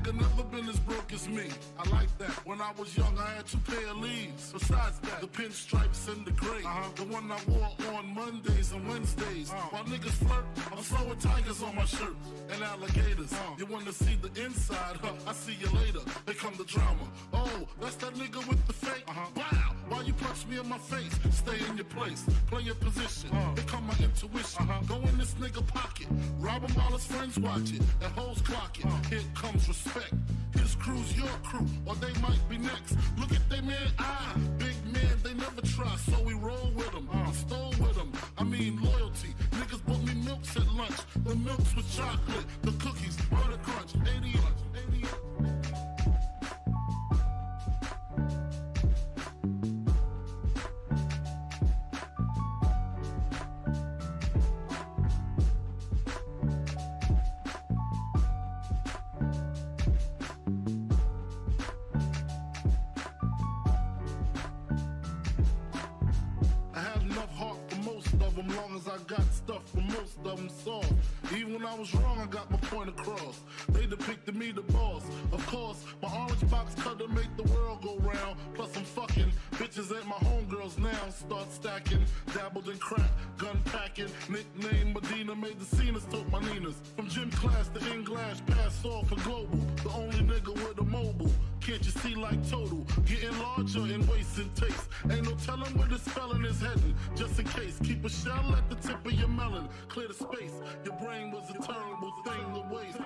nigga never been as broke as me. I like that. When I was young, I had 2 pair of leaves. Besides that, the pinstripes and the gray. The one I wore on Mondays and Wednesdays. While niggas flirt, I'm flowing tigers on my shirt and alligators. You wanna see the inside? I see you later. Here come the drama. Oh, that's that nigga with the fake. Wow, why you punch me in my face? Stay in your place, play your position. Here come my intuition. Go in this nigga pocket, rob him while his friends watch it, and hoes clock it. Here comes respect. His crew's your crew, or they might be next. Look at they man, big man, they never try, so we roll with them. I stole with them, I mean loyalty. Niggas bought me milks at lunch. The milks with chocolate, the cookies, butter crunch, 88. Long as I got stuff for most of them soft. Even when I was wrong, I got my point across. They depicted me the boss. Of course, my orange box cutter make the world go round. Plus I'm fucking bitches ain't my homegirls now. Start stacking, dabbled in crack, gun packing. Nickname Medina, made the scenes, took my Ninas. From gym class to English, pass off for global. The only nigga with a mobile. Can't you see like total? Getting larger in waist and taste. Ain't no telling where this felon is heading. Just in case, keep a shell at the tip of your melon. Clear the space. Your brain was a terrible thing to waste.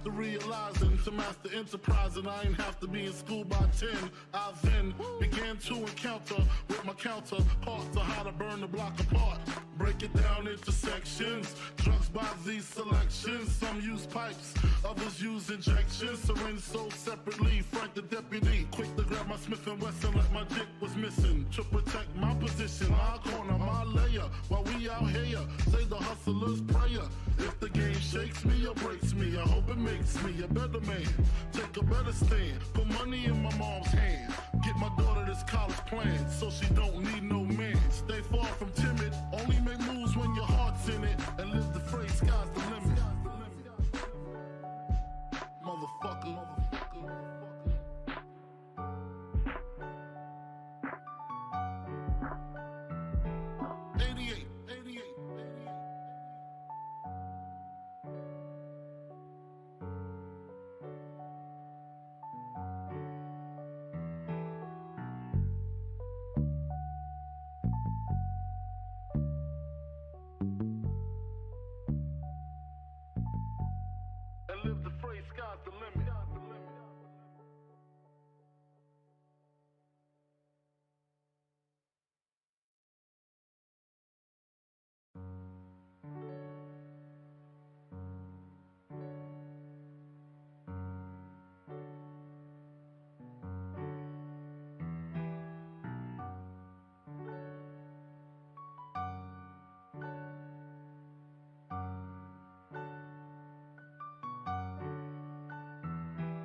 Realizing to master enterprise and I ain't have to be in school by 10. I then began to encounter with my counterparts on how to burn the block apart. Break it down into sections. Drugs by these selections. Some use pipes, others use injections. Syringe sold separately. Frank the deputy, quick to grab my Smith & Wesson like my dick was missing. To protect my position, my corner, my layer. While we out here, say the hustler's prayer. If the game shakes me or breaks me, I hope it makes me a better man. Take a better stand, put money in my mom's hand. Get my daughter this college plan, so she don't need no man. Stay far from timid, only make moves when your heart's in it. And live the phrase, sky's the limit. Motherfucker. 88. And live the phrase, sky's the limit.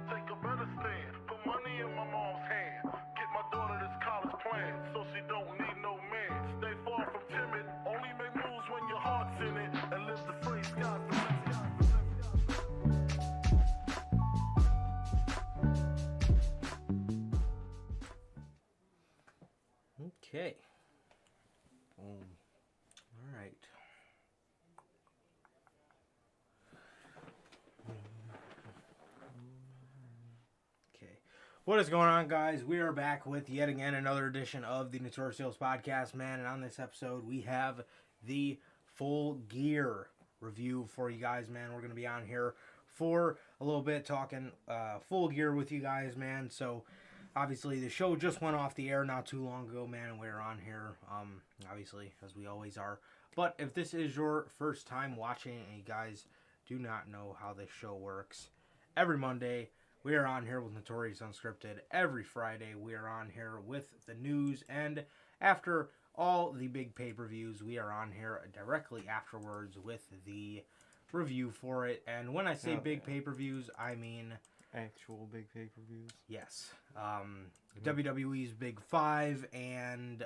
Take a better stand, put money in my mom's hand. Get my daughter this college plan, so she don't need no man. Stay far from timid, only make moves when your heart's in it. And live the phrase, sky's the limit. Okay. All right. Okay. What is going on, guys? We are back with yet again another edition of the Notorious podcast, man. And on this episode, we have the Full Gear review for you guys, man. We're going to be on here for a little bit talking Full Gear with you guys, man. So, obviously, the show just went off the air not too long ago, man, and we're on here, obviously, as we always are. But if this is your first time watching and you guys do not know how this show works, every Monday We are on here with Notorious Unscripted every Friday. We are on here with the news, and after all the big pay-per-views, we are on here directly afterwards with the review for it. And when I say big pay-per-views, I mean actual big pay-per-views. yes. WWE's Big 5 and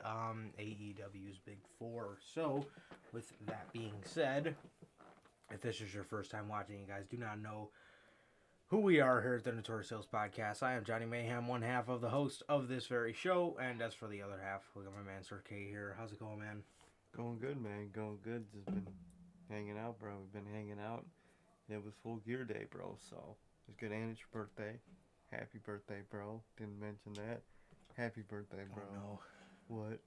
AEW's Big 4. So, with that being said, if this is your first time watching, you guys do not know who we are here at the Notorious Sales Podcast. I am Johnny Mayhem, one half of the host of this very show, and as for the other half, we got my man Sir K here. How's it going, man? Going good, man. Going good. Just been hanging out, bro. We've been hanging out. It was Full Gear Day, bro, so it was good. And it's your birthday. Happy birthday, bro. Didn't mention that. Happy birthday, bro. Oh, no. What?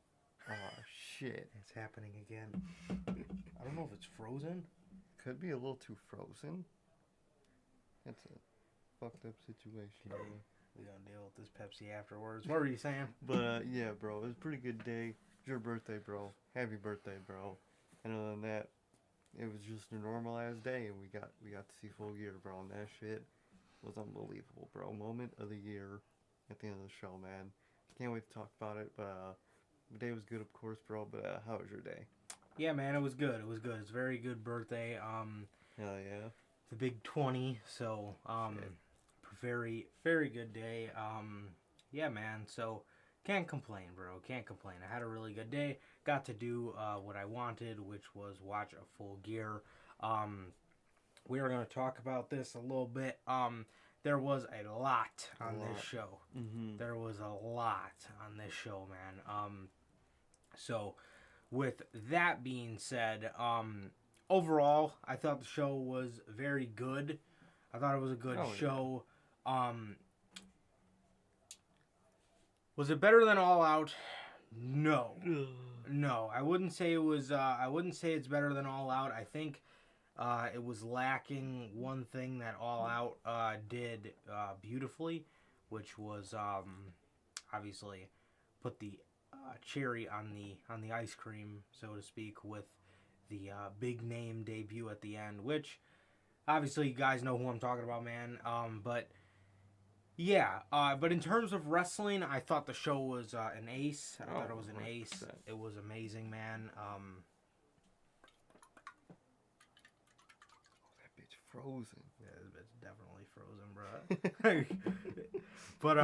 Oh, shit. It's happening again. I don't know if it's frozen. Could be a little too frozen. That's a fucked up situation, bro. We're gonna deal with this Pepsi afterwards. What were you saying? But, yeah, bro. It was a pretty good day. It's your birthday, bro. Happy birthday, bro. And other than that, it was just a normalized day, and we got to see Full Gear, bro. And that shit was unbelievable, bro. Moment of the year at the end of the show, man. Can't wait to talk about it, but the day was good, of course, bro. But how was your day? Yeah, man, it was good. It was good. It's a very good birthday. Hell yeah. The big 20, so very, very good day. Yeah, man, so can't complain, bro. Can't complain. I had a really good day. Got to do what I wanted, which was watch a Full Gear. We are going to talk about this a little bit. There was a lot on this show. Mm-hmm. There was a lot on this show, man. So, with that being said, overall, I thought the show was very good. I thought it was a good show. Was it better than All Out? No. No, I wouldn't say it was. I wouldn't say it's better than All Out. I think it was lacking one thing that All Out did beautifully, which was obviously put the cherry on the ice cream, so to speak, with the big name debut at the end, which obviously you guys know who I'm talking about, man. But yeah, but in terms of wrestling, I thought the show was an ace. I thought it was an 100%. ace. It was amazing, man. That bitch frozen. Yeah, it's definitely frozen, bro. But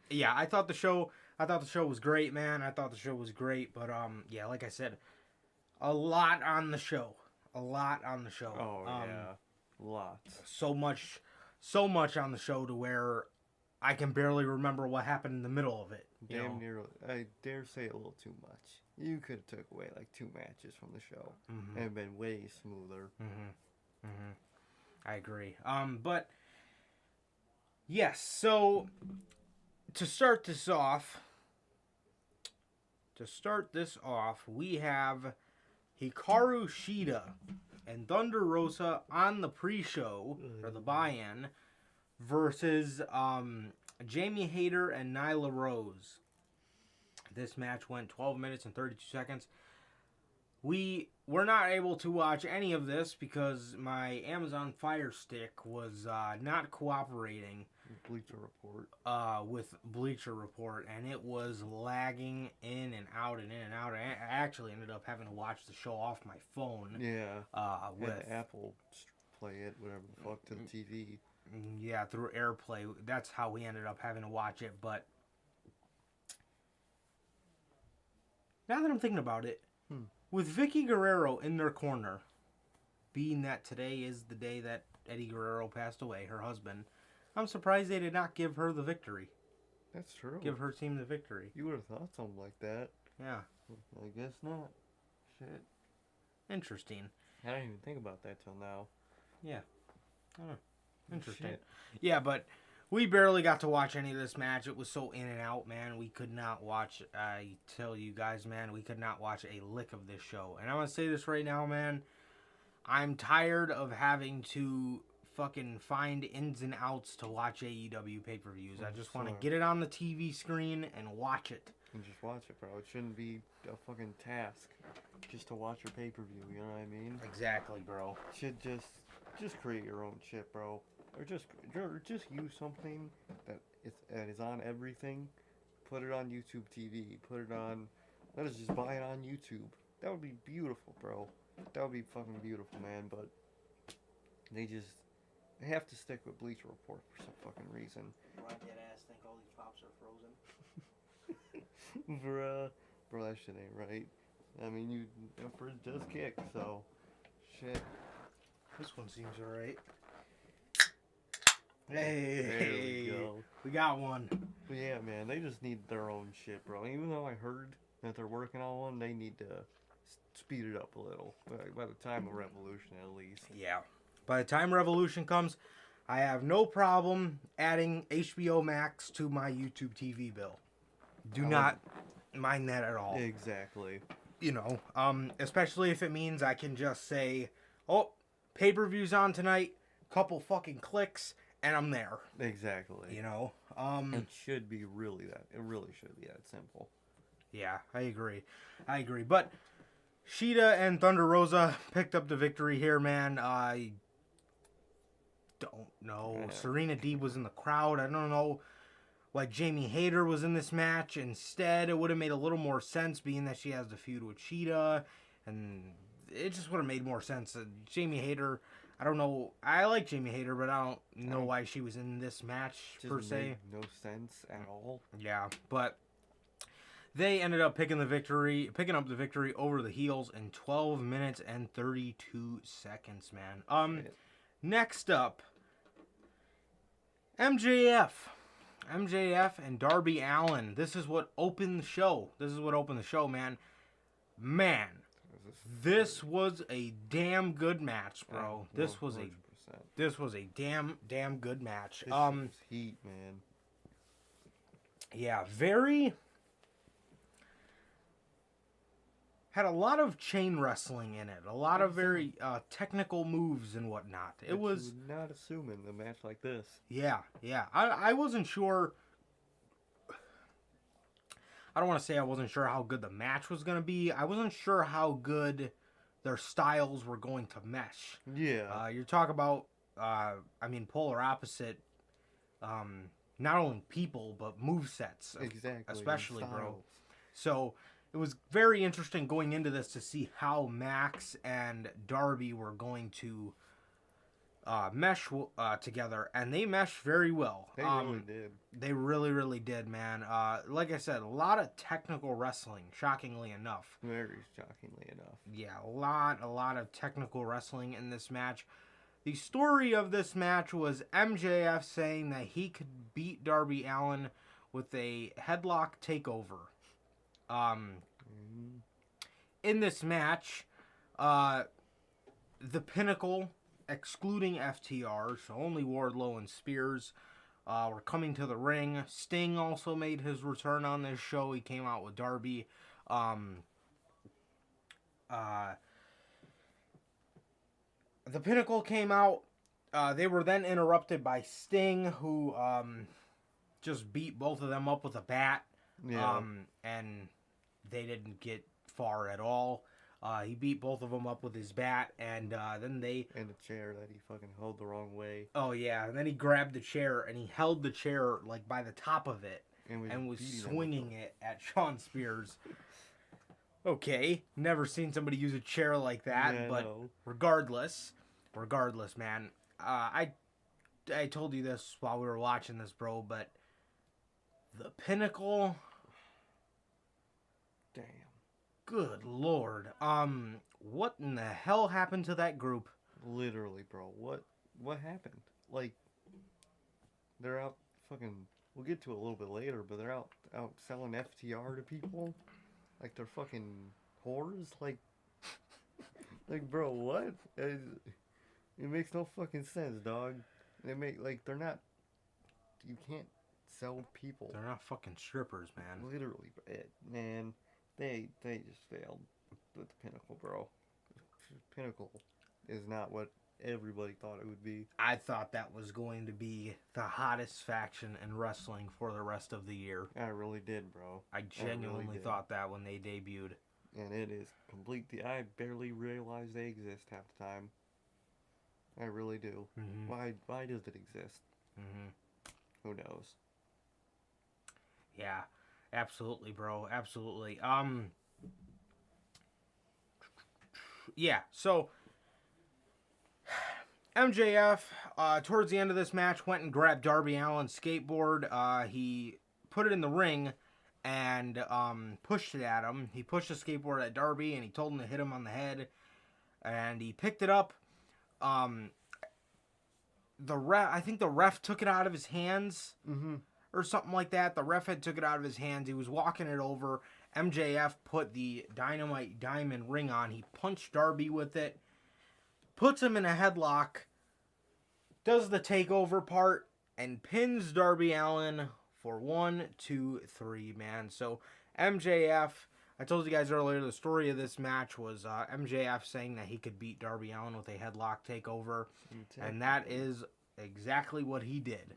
yeah, I thought the show was great, man. I thought the show was great, but yeah, like I said, a lot on the show. Oh yeah, lots. So much on the show to where I can barely remember what happened in the middle of it. Damn near. I dare say a little too much. You could have took away like 2 matches from the show and it'd been way smoother. I agree. But yes, so to start this off, we have Hikaru Shida and Thunder Rosa on the pre-show, or the buy-in, versus Jamie Hayter and Nyla Rose. This match went 12 minutes and 32 seconds. We were not able to watch any of this because my Amazon Fire Stick was not cooperating with Bleacher Report, and it was lagging in and out and in and out. I actually ended up having to watch the show off my phone. Yeah. With Apple Play it, whatever the fuck, to the TV. Yeah, through AirPlay. That's how we ended up having to watch it. But now that I'm thinking about it, with Vicky Guerrero in their corner, being that today is the day that Eddie Guerrero passed away, her husband, I'm surprised they did not give her the victory. That's true. Give her team the victory. You would have thought something like that. Yeah. I guess not. Shit. Interesting. I didn't even think about that till now. Yeah. I don't know. Interesting. Shit. Yeah, but we barely got to watch any of this match. It was so in and out, man. We could not watch, I tell you guys, man, we could not watch a lick of this show. And I'm going to say this right now, man. I'm tired of having to fucking find ins and outs to watch AEW pay-per-views. I just want to get it on the TV screen and watch it. And just watch it, bro. It shouldn't be a fucking task just to watch your pay-per-view, you know what I mean? Exactly, bro. Should just create your own shit, bro. or just use something that is on everything. Put it on YouTube TV. Put it on. Let us just buy it on YouTube. That would be beautiful, bro. That would be fucking beautiful, man. But they have to stick with Bleacher Report for some fucking reason. Why dead ass think all these pops are frozen? Bro, that shit ain't right. I mean, Emperor does kick, so shit. This one seems alright. Hey, There we go. We got one. But yeah, man, they just need their own shit, bro. Even though I heard that they're working on one, they need to speed it up a little. By the time of Revolution, at least. Yeah. By the time Revolution comes, I have no problem adding HBO Max to my YouTube TV bill. Do not mind that at all. Exactly. You know, especially if it means I can just say, oh, pay-per-view's on tonight, couple fucking clicks, and I'm there. Exactly. You know? It should be really that. It really should be that simple. Yeah, I agree. But Sheeta and Thunder Rosa picked up the victory here, man. I don't know. Yeah. Serena Deeb was in the crowd. I don't know why Jamie Hayter was in this match. Instead, it would have made a little more sense being that she has the feud with Sheeta. And it just would have made more sense. Jamie Hayter, I don't know. I like Jamie Hayter, but I don't know why she was in this match, per se. Made no sense at all. Yeah, but they ended up picking up the victory over the heels in 12 minutes and 32 seconds, man. Shit. Next up, MJF and Darby Allin. This is what opened the show. Man. Man, this was a damn good match, bro. This was a damn good match. This was heat, man. Yeah, had a lot of chain wrestling in it. A lot of very technical moves and whatnot. It was not assuming a match like this. Yeah. I wasn't sure. I don't want to say I wasn't sure how good the match was going to be. I wasn't sure how good their styles were going to mesh. Yeah. You're talking about, polar opposite, not only people, but movesets. Exactly. Especially, bro. So it was very interesting going into this to see how Max and Darby were going to mesh together, and they meshed very well. They really did. They really did, man. Like I said, a lot of technical wrestling, shockingly enough. Very shockingly enough. Yeah, a lot of technical wrestling in this match. The story of this match was MJF saying that he could beat Darby Allin with a headlock takeover. In this match, the Pinnacle, excluding FTR, so only Wardlow and Spears, were coming to the ring. Sting also made his return on this show. He came out with Darby. The Pinnacle came out. They were then interrupted by Sting, who just beat both of them up with a bat. Yeah. And they didn't get far at all. He beat both of them up with his bat, and then they... And the chair that he fucking held the wrong way. Oh, yeah. And then he grabbed the chair, and he held the chair, like, by the top of it, and was swinging it at Shawn Spears. Okay. Never seen somebody use a chair like that, Yeah, but no. regardless, man. I told you this while we were watching this, bro, but the Pinnacle... Damn. Good Lord. What in the hell happened to that group? Literally, bro. What happened? Like, they're out fucking... We'll get to it a little bit later, but they're out selling FTR to people? Like, they're fucking whores? Like, bro, what? It makes no fucking sense, dog. They're not... You can't sell people. They're not fucking strippers, man. Literally, man. They just failed with the Pinnacle, bro. Pinnacle is not what everybody thought it would be. I thought that was going to be the hottest faction in wrestling for the rest of the year. I really did, bro. I genuinely thought that when they debuted. And it is complete. I barely realized they exist half the time. I really do. Mm-hmm. Why does it exist? Mm-hmm. Who knows? Yeah, absolutely, bro. Absolutely. Yeah. So MJF, towards the end of this match, went and grabbed Darby Allin's skateboard. He put it in the ring and pushed it at him. He pushed the skateboard at Darby and he told him to hit him on the head. And he picked it up. I think the ref took it out of his hands or something like that. The ref had took it out of his hands. He was walking it over. MJF put the dynamite diamond ring on. He punched Darby with it, puts him in a headlock, does the takeover part, and pins Darby Allin for 1, 2, 3, man. So MJF, I told you guys earlier, the story of this match was MJF saying that he could beat Darby Allin with a headlock takeover, and that is exactly what he did.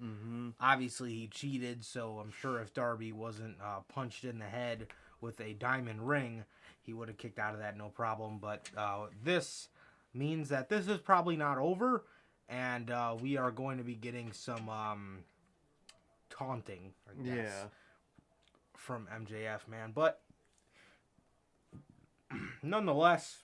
Obviously, he cheated, so I'm sure if Darby wasn't punched in the head with a diamond ring, he would have kicked out of that no problem. But this means that this is probably not over, and we are going to be getting some taunting, I guess, from MJF, man. But nonetheless,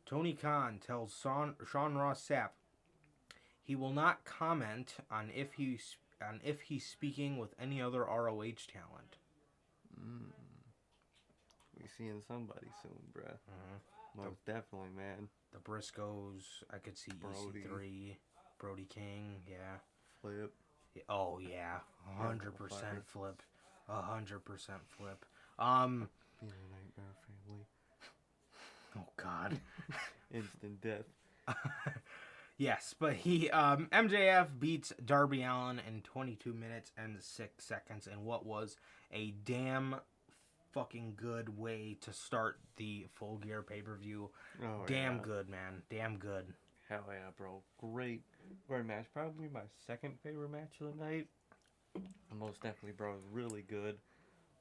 Tony Khan tells Sean Ross Sapp he will not comment on if he's speaking with any other ROH talent. We seeing somebody soon, bruh. Most definitely, man. The Briscoes, I could see Brody. EC3, Brody King, yeah. Flip. Oh yeah, 100% flip, 100% flip. Being a Nightmare Family. Oh God. Instant death. Yes, but MJF beats Darby Allin in 22 minutes and 6 seconds in what was a damn fucking good way to start the Full Gear pay-per-view. Oh, Damn good, man. Damn good. Hell yeah, bro. Great match. Probably my second favorite match of the night. Most definitely, bro. It was really good.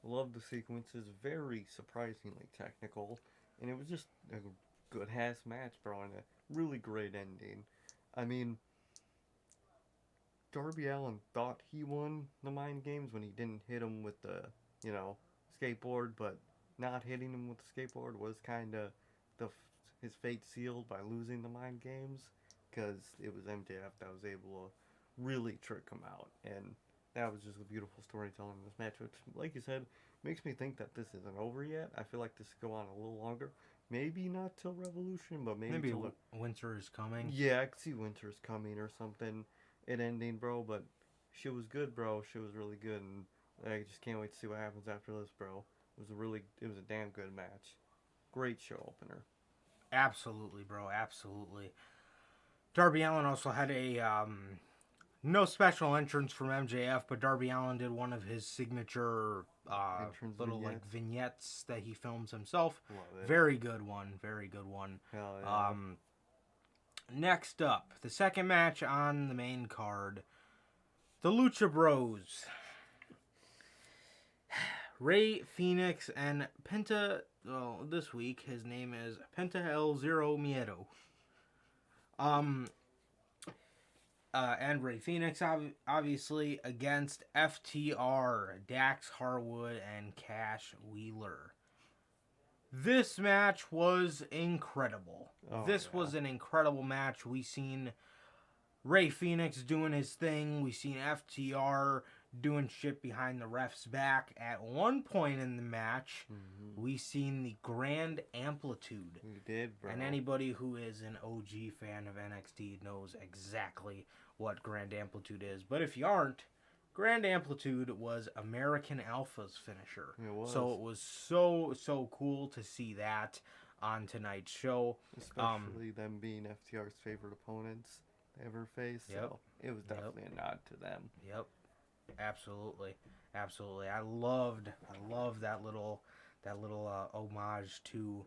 Love the sequences. Very surprisingly technical. And it was just a good-ass match, bro. And a really great ending. I mean, Darby Allin thought he won the mind games when he didn't hit him with the, skateboard, but not hitting him with the skateboard was kind of his fate sealed by losing the mind games, because it was MJF that was able to really trick him out, and that was just a beautiful storytelling in this match, which, like you said, makes me think that this isn't over yet. I feel like this could go on a little longer. Maybe not till Revolution, but maybe till Winter is coming. Yeah, I could see Winter's coming or something. It ending, bro, but shit was good, bro. Shit was really good, and I just can't wait to see what happens after this, bro. It was a damn good match. Great show opener. Absolutely, bro. Absolutely. Darby Allin also had a no special entrance from MJF, but Darby Allin did one of his signature little vignettes that he films himself. Very good one. Very good one. Hell yeah. Next up, the second match on the main card, the Lucha Bros. Rey Fenix and Penta. Well, this week his name is Penta El Zero Miedo. And Rey Fenix, obviously, against FTR, Dax Harwood, and Cash Wheeler. This match was incredible. This was an incredible match. We seen Rey Fenix doing his thing. We seen FTR doing shit behind the ref's back. At one point in the match, we seen the Grand Amplitude. We did, bro. And anybody who is an OG fan of NXT knows exactly what Grand Amplitude is. But if you aren't, Grand Amplitude was American Alpha's finisher. It was. So it was so cool to see that on tonight's show. Especially them being FTR's favorite opponents they ever faced. Yep. So it was definitely a nod to them. Yep. Absolutely. I loved that little homage to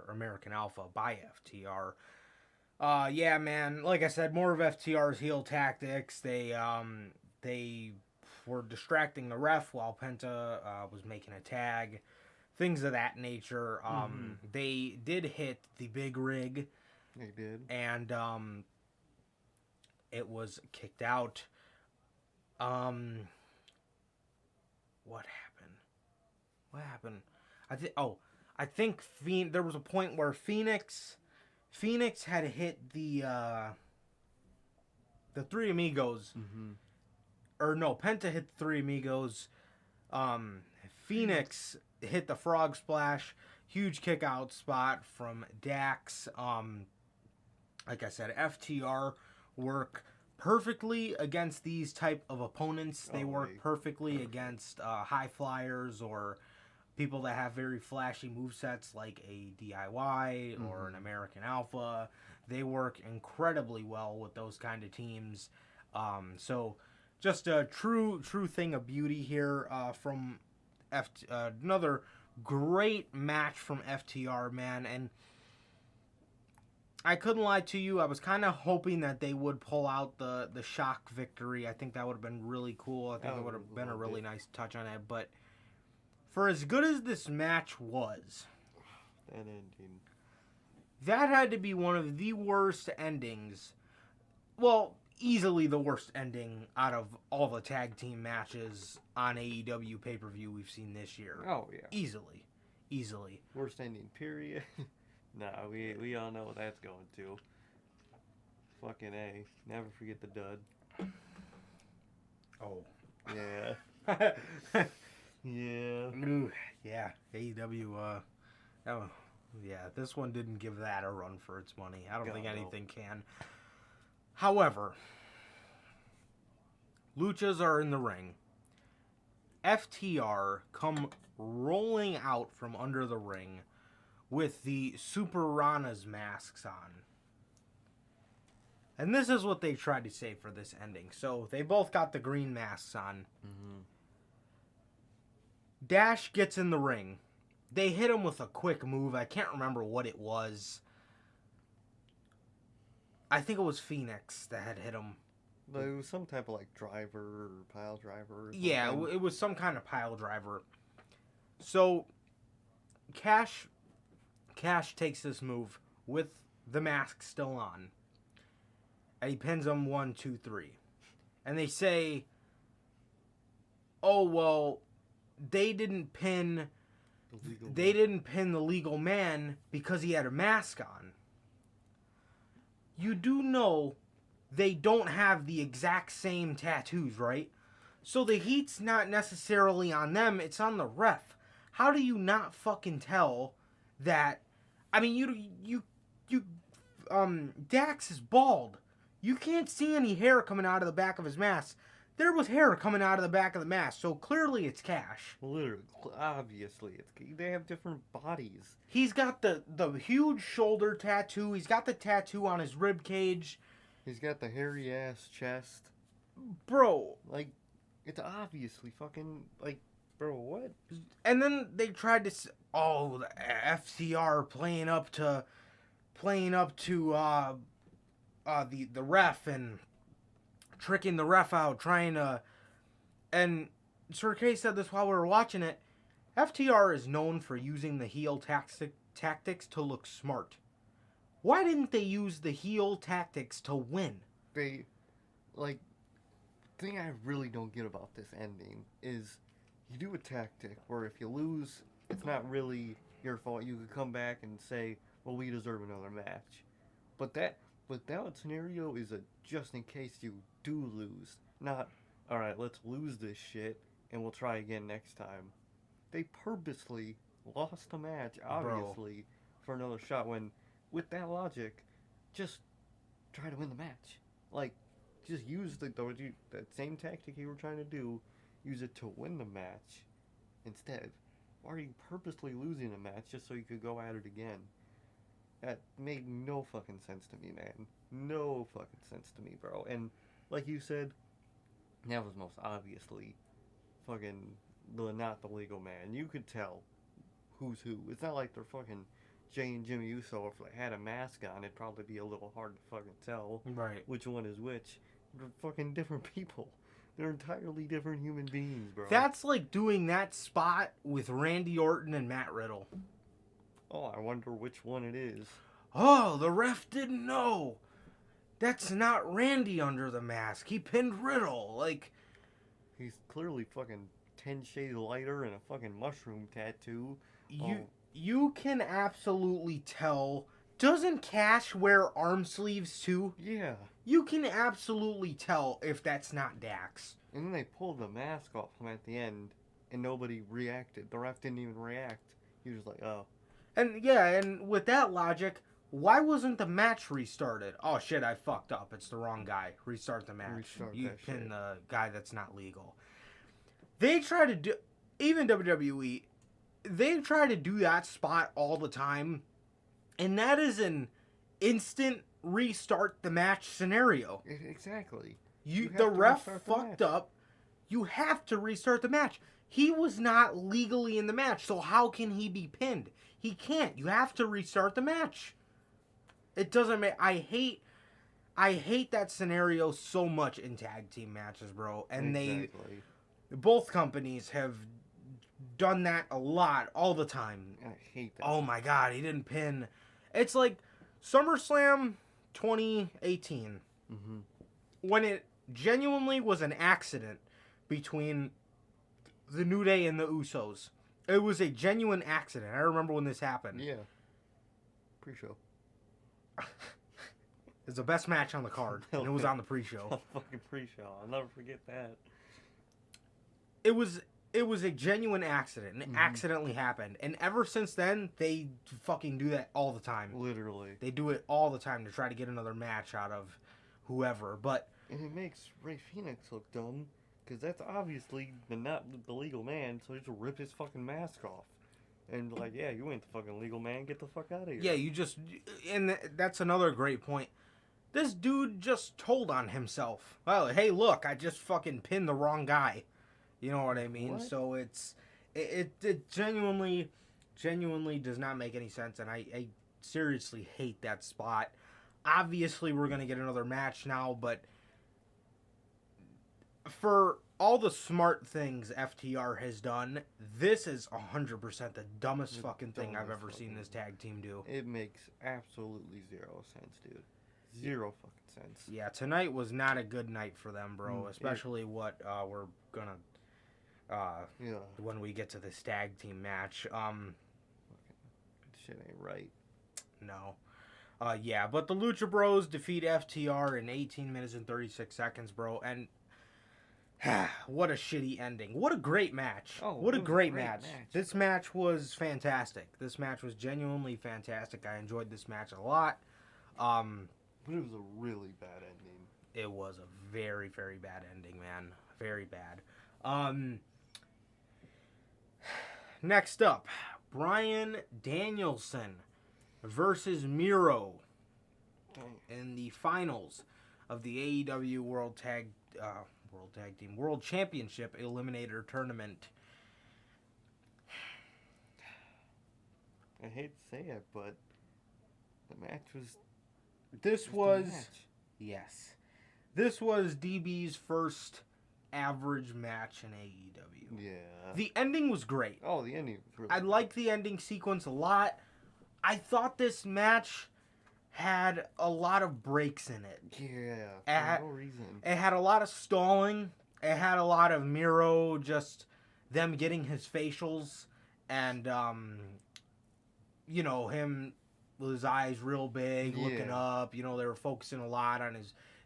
American Alpha by FTR. Yeah, man. Like I said, more of FTR's heel tactics. They were distracting the ref while Penta was making a tag. things of that nature. They did hit the big rig, They did. and it was kicked out. What happened? What happened? I think there was a point where Phoenix had hit the Three Amigos. Or no, Penta hit the Three Amigos. Phoenix hit the Frog Splash. Huge kick out spot from Dax. Like I said, FTR work perfectly against these type of opponents. They work perfectly against high flyers or people that have very flashy movesets like a DIY or an American Alpha. They work incredibly well with those kind of teams. So just a true thing of beauty here from another great match from FTR, man. And I couldn't lie to you. I was kind of hoping that they would pull out the shock victory. I think that would have been really cool. I think it would have been a really nice touch on it. But for as good as this match was, That ending. that had to be one of the worst endings. Well, easily the worst ending out of all the tag team matches on AEW pay-per-view we've seen this year. Oh, yeah. Easily. Worst ending, period. Nah, we all know what that's going to. Fucking A. Never forget the dud. Oh. Yeah. Yeah. Ooh, yeah, AEW, this one didn't give that a run for its money. I don't think anything can. However, Luchas are in the ring. FTR come rolling out from under the ring with the Super Rana's masks on. And this is what they tried to say for this ending. So they both got the green masks on. Dash gets in the ring. They hit him with a quick move. I can't remember what it was. I think it was Phoenix that had hit him. But it was some type of like driver or pile driver or something. Yeah, it was some kind of pile driver. So Cash takes this move with the mask still on. And he pins him 1, 2, 3. And they say, oh, well, they didn't pin the legal man because he had a mask on. You do know they don't have the exact same tattoos, right? So the heat's not necessarily on them, it's on the ref. How do you not fucking tell that? I mean, Dax is bald. You can't see any hair coming out of the back of his mask. There was hair coming out of the back of the mask, so clearly it's Cash. Literally, obviously, they have different bodies. He's got the huge shoulder tattoo. He's got the tattoo on his rib cage. He's got the hairy ass chest. Bro. Like, it's obviously fucking, like, bro, what? And then they tried to, the FCR playing up to the ref and tricking the ref out, trying to, and Sir K said this while we were watching it, FTR is known for using the heel tactics to look smart. Why didn't they use the heel tactics to win? The thing I really don't get about this ending is you do a tactic where if you lose, it's not really your fault. You could come back and say, well, we deserve another match. But that scenario is a just in case you do lose. Not, alright, let's lose this shit and we'll try again next time. They purposely lost the match, obviously, for another shot when, with that logic, just try to win the match. Like, just use that same tactic you were trying to do, use it to win the match instead. Why are you purposely losing a match just so you could go at it again? That made no fucking sense to me, man. No fucking sense to me, bro. And like you said, that was most obviously fucking not the legal man. You could tell who's who. It's not like they're fucking Jay and Jimmy Uso. If they had a mask on, it'd probably be a little hard to fucking tell right which one is which. They're fucking different people. They're entirely different human beings, bro. That's like doing that spot with Randy Orton and Matt Riddle. Oh, I wonder which one it is. Oh, the ref didn't know. That's not Randy under the mask. He pinned Riddle. Like, He's clearly fucking 10 shades lighter and a fucking mushroom tattoo. you can absolutely tell. Doesn't Cash wear arm sleeves too? Yeah. You can absolutely tell if that's not Dax. And then they pulled the mask off him at the end, and nobody reacted. The ref didn't even react. He was like, oh. And yeah, and with that logic, why wasn't the match restarted? Oh shit, I fucked up. It's the wrong guy. Restart the match. Restart You that pin shit. the guy that's not legal. They try to do, even WWE, they try to do that spot all the time, and that is an instant restart the match scenario. Exactly. The ref fucked up. You have to restart the match. He was not legally in the match, so how can he be pinned? He can't. You have to restart the match. It doesn't make. I hate that scenario so much in tag team matches, bro. And Exactly. both companies have done that a lot, all the time. I hate that. Oh my god, he didn't pin. It's like SummerSlam 2018. Mm-hmm. When it genuinely was an accident between the New Day and the Usos. It was a genuine accident. I remember when this happened. Yeah. Pre-show. It's the best match on the card, and it was on the pre-show. Fucking pre-show. I'll never forget that. It was a genuine accident, and it accidentally happened. And ever since then, they fucking do that all the time. Literally. They do it all the time to try to get another match out of whoever. But And it makes Ray Phoenix look dumb, because that's obviously not the legal man, so just rip his fucking mask off. And like, yeah, you ain't the fucking legal man, get the fuck out of here. yeah, and that's another great point. This dude just told on himself. Well, hey, look, I just fucking pinned the wrong guy. You know what I mean? What? So it genuinely does not make any sense, and I seriously hate that spot. Obviously, we're gonna get another match now, but for all the smart things FTR has done, this is 100% the dumbest fucking thing I've ever seen this tag team do. It makes absolutely zero sense, dude. Zero fucking sense. Yeah, tonight was not a good night for them, bro. Especially what we're gonna when we get to this tag team match. Shit ain't right. No. Yeah, but the Lucha Bros defeat FTR in 18 minutes and 36 seconds, bro. And what a shitty ending. What a great match. Oh, what a it was great a great match. match. This match was fantastic. This match was genuinely fantastic. I enjoyed this match a lot. But it was a really bad ending. It was a very, very bad ending, man. Very bad. Next up, Bryan Danielson versus Miro Dang. in the finals of the AEW World Championship Eliminator Tournament. I hate to say it, but the match was... This just a was match. yes. This was DB's first average match in AEW. Yeah. The ending was great. Oh, the ending was really I like the ending sequence a lot. I thought this match had a lot of breaks in it. Yeah, for no reason. It had a lot of stalling. It had a lot of Miro just them getting his facials and you know, him with his eyes real big, looking up. You know, they were focusing a lot on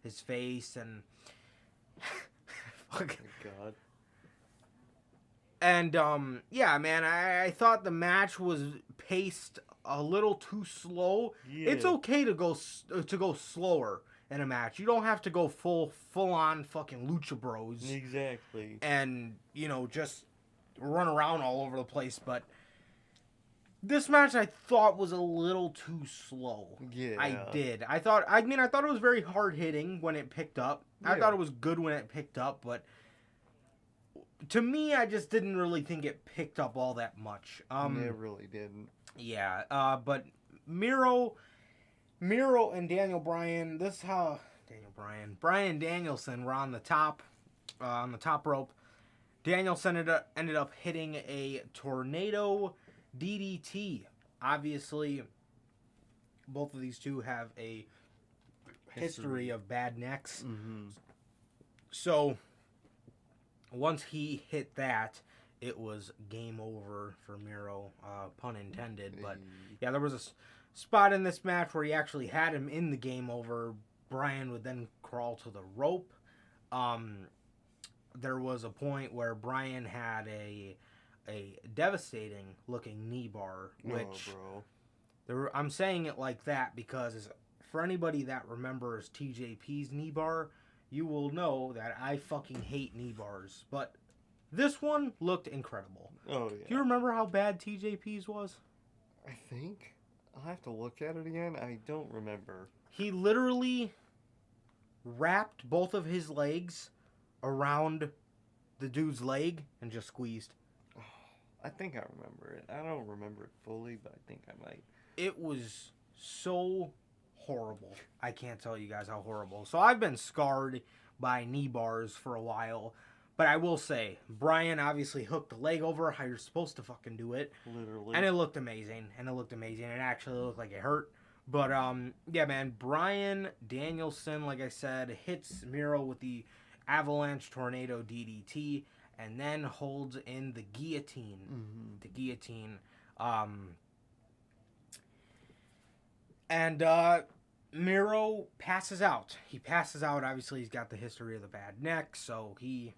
his face and fucking God. and yeah, man, I thought the match was paced a little too slow. Yeah. It's okay to go slower in a match. You don't have to go full on fucking Lucha Bros. Exactly. And, you know, just run around all over the place. But this match I thought was a little too slow. Yeah. I did. I thought it was very hard hitting when it picked up. I Yeah. thought it was good when it picked up, but to me, I just didn't really think it picked up all that much. It really didn't. Yeah, but Miro and Bryan Danielson were on the top. on the top rope. Danielson ended up hitting a tornado DDT. Obviously, both of these two have a history of bad necks. Mm-hmm. So, once he hit that, it was game over for Miro, pun intended. But, yeah, there was a spot in this match where he actually had him in the game over. Brian would then crawl to the rope. There was a point where Brian had a devastating looking knee bar, which I'm saying it like that because for anybody that remembers TJP's knee bar, you will know that I fucking hate knee bars. But this one looked incredible. Oh yeah. Do you remember how bad TJP's was? I think I'll have to look at it again. I don't remember. He literally wrapped both of his legs around the dude's leg and just squeezed. Oh, I think I remember it. I don't remember it fully, but I think I might. It was so horrible. I can't tell you guys how horrible. So I've been scarred by knee bars for a while. But I will say, Brian obviously hooked the leg over how you're supposed to fucking do it. Literally. And it looked amazing. It actually looked like it hurt. But, yeah, man, Brian Danielson, like I said, hits Miro with the Avalanche Tornado DDT and then holds in the guillotine. Mm-hmm. The guillotine. Miro passes out. He passes out. Obviously, he's got the history of the bad neck, so he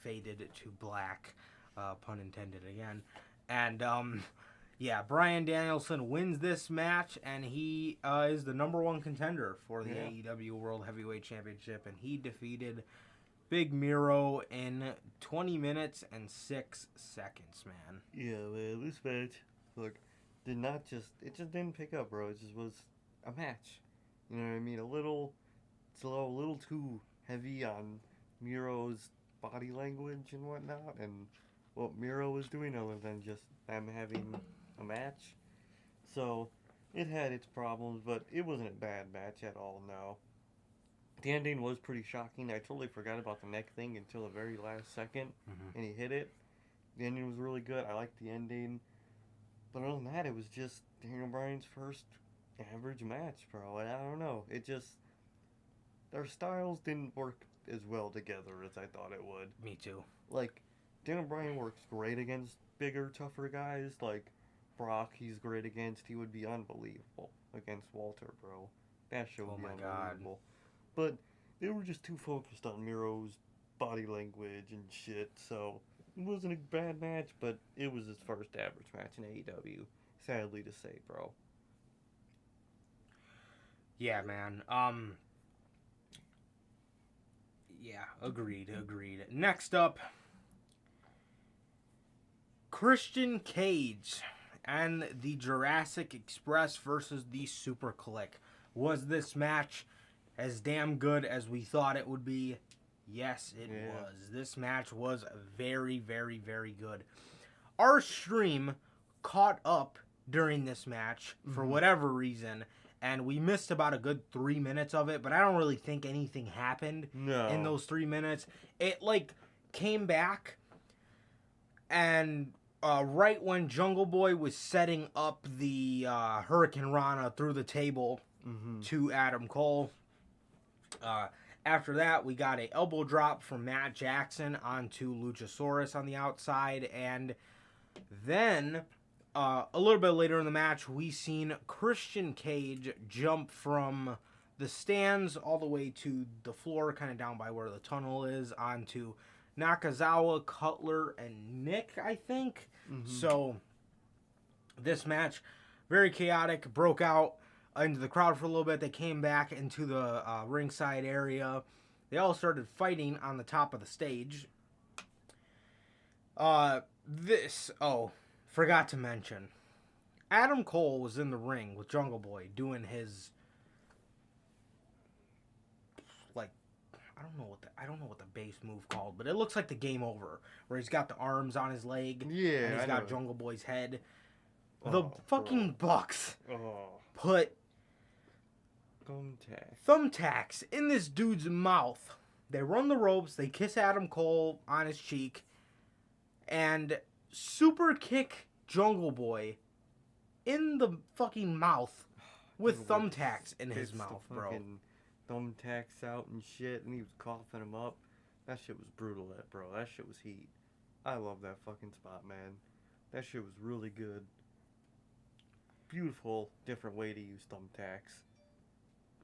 faded to black. Pun intended again. And, yeah, Bryan Danielson wins this match, and he is the number one contender for the AEW World Heavyweight Championship, and he defeated Big Miro in 20 minutes and 6 seconds, man. Yeah, man, this match, look, it just didn't pick up, bro. It just was a match. You know what I mean? A little too heavy on Miro's body language and whatnot, and what Miro was doing other than just them having a match. So it had its problems, but it wasn't a bad match at all. No, the ending was pretty shocking. I totally forgot about the neck thing until the very last second, and he hit it. The ending was really good. I liked the ending, but other than that, it was just Daniel Bryan's first average match, bro. And I don't know, it just, their styles didn't work as well together as I thought it would. Me too. Like, Daniel Bryan works great against bigger, tougher guys. Like Brock, he's great against. He would be unbelievable against Walter, bro. That show would be unbelievable. But they were just too focused on Miro's body language and shit. So it wasn't a bad match, but it was his first average match in AEW. Sadly to say, bro. Yeah, man. Yeah, agreed. Next up, Christian Cage and the Jurassic Express versus the Super Click. Was this match as damn good as we thought it would be? Yes, it was. This match was very, very, very good. Our stream caught up during this match for whatever reason, and we missed about a good 3 minutes of it, but I don't really think anything happened in those 3 minutes. It, came back, and right when Jungle Boy was setting up the Hurricane Rana through the table to Adam Cole, after that, we got an elbow drop from Matt Jackson onto Luchasaurus on the outside, and then a little bit later in the match, we seen Christian Cage jump from the stands all the way to the floor, kind of down by where the tunnel is, onto Nakazawa, Cutler, and Nick, I think. So, this match, very chaotic, broke out into the crowd for a little bit. They came back into the ringside area. They all started fighting on the top of the stage. Forgot to mention, Adam Cole was in the ring with Jungle Boy doing his, I don't know what the base move called, but it looks like the Game Over, where he's got the arms on his leg, and he's got Jungle Boy's head. The fucking Bucks put thumbtacks in this dude's mouth They run the ropes. They kiss Adam Cole on his cheek. And super kick Jungle Boy in the fucking mouth with thumbtacks in his mouth, bro. Thumbtacks out and shit, and he was coughing him up. That shit was brutal, bro. That shit was heat. I love that fucking spot, man. That shit was really good. Beautiful, different way to use thumbtacks.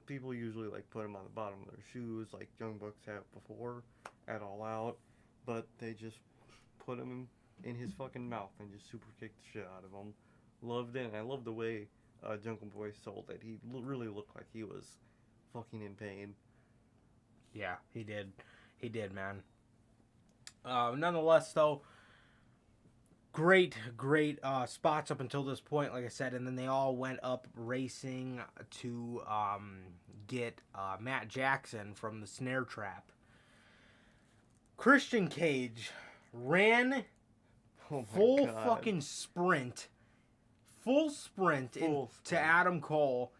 People usually like put them on the bottom of their shoes, like Young Bucks have before, at All Out, but they just put them in his fucking mouth and just super kicked the shit out of him. Loved it, and I love the way Jungle Boy sold it. He really looked like he was fucking in pain. Yeah, he did. He did, man. Nonetheless, though, great spots up until this point, like I said, and then they all went up racing to get Matt Jackson from the snare trap. Christian Cage ran full fucking sprint, to Adam Cole,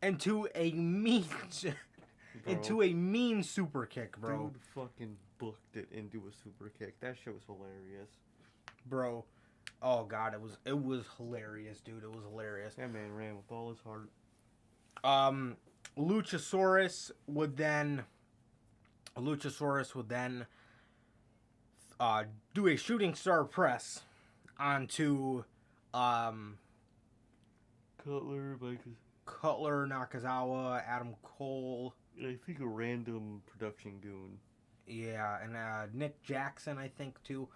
into a mean super kick, bro. Dude fucking booked it into a super kick. That shit was hilarious. Bro, oh god, it was hilarious, dude. It was hilarious. That man ran with all his heart. Luchasaurus would then do a shooting star press onto Cutler, Nakazawa, Adam Cole. I think a random production goon. Yeah, and Nick Jackson, I think, too.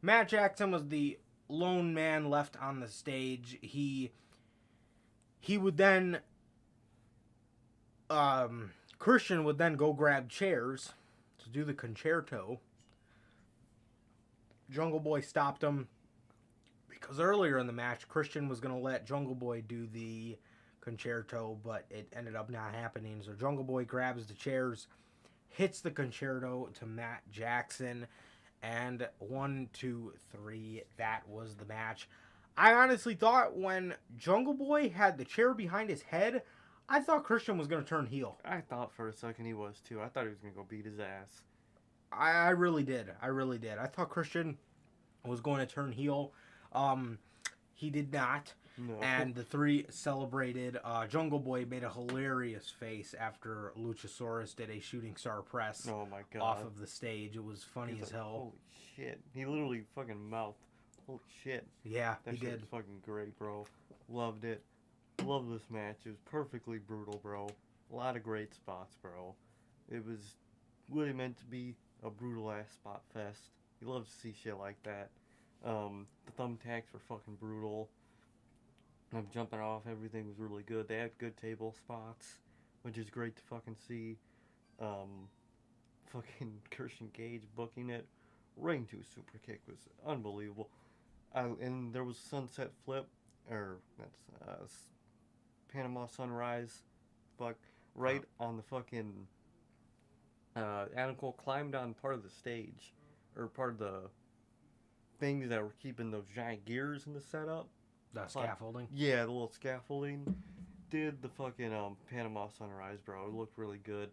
Matt Jackson was the lone man left on the stage. He would then... Christian would then go grab chairs to do the concerto. Jungle Boy stopped him because earlier in the match, Christian was going to let Jungle Boy do the concerto, but it ended up not happening. So Jungle Boy grabs the chairs, hits the concerto to Matt Jackson, and 1, 2, 3, that was the match. I honestly thought when Jungle Boy had the chair behind his head, I thought Christian was going to turn heel. I thought for a second he was too. I thought he was going to go beat his ass. I really did. I thought Christian was going to turn heel. He did not. No. And the three celebrated. Jungle Boy made a hilarious face after Luchasaurus did a shooting star press off of the stage. It was funny as hell. Holy shit. He literally fucking mouthed. Holy shit. Yeah, that he shit did. was fucking great, bro. Loved it. Love this match. It was perfectly brutal, bro. A lot of great spots, bro. It was really meant to be a brutal ass spot fest. You love to see shit like that. The thumbtacks were fucking brutal. I'm jumping off. Everything was really good. They had good table spots, which is great to fucking see. Fucking Christian Cage booking it right into a super kick was unbelievable. And there was sunset flip, or that's Panama Sunrise, right on the fucking. Adam Cole climbed on part of the stage, or part of the things that were keeping those giant gears in the setup. The scaffolding? Yeah, the little scaffolding. Did the fucking Panama Sunrise, bro. It looked really good.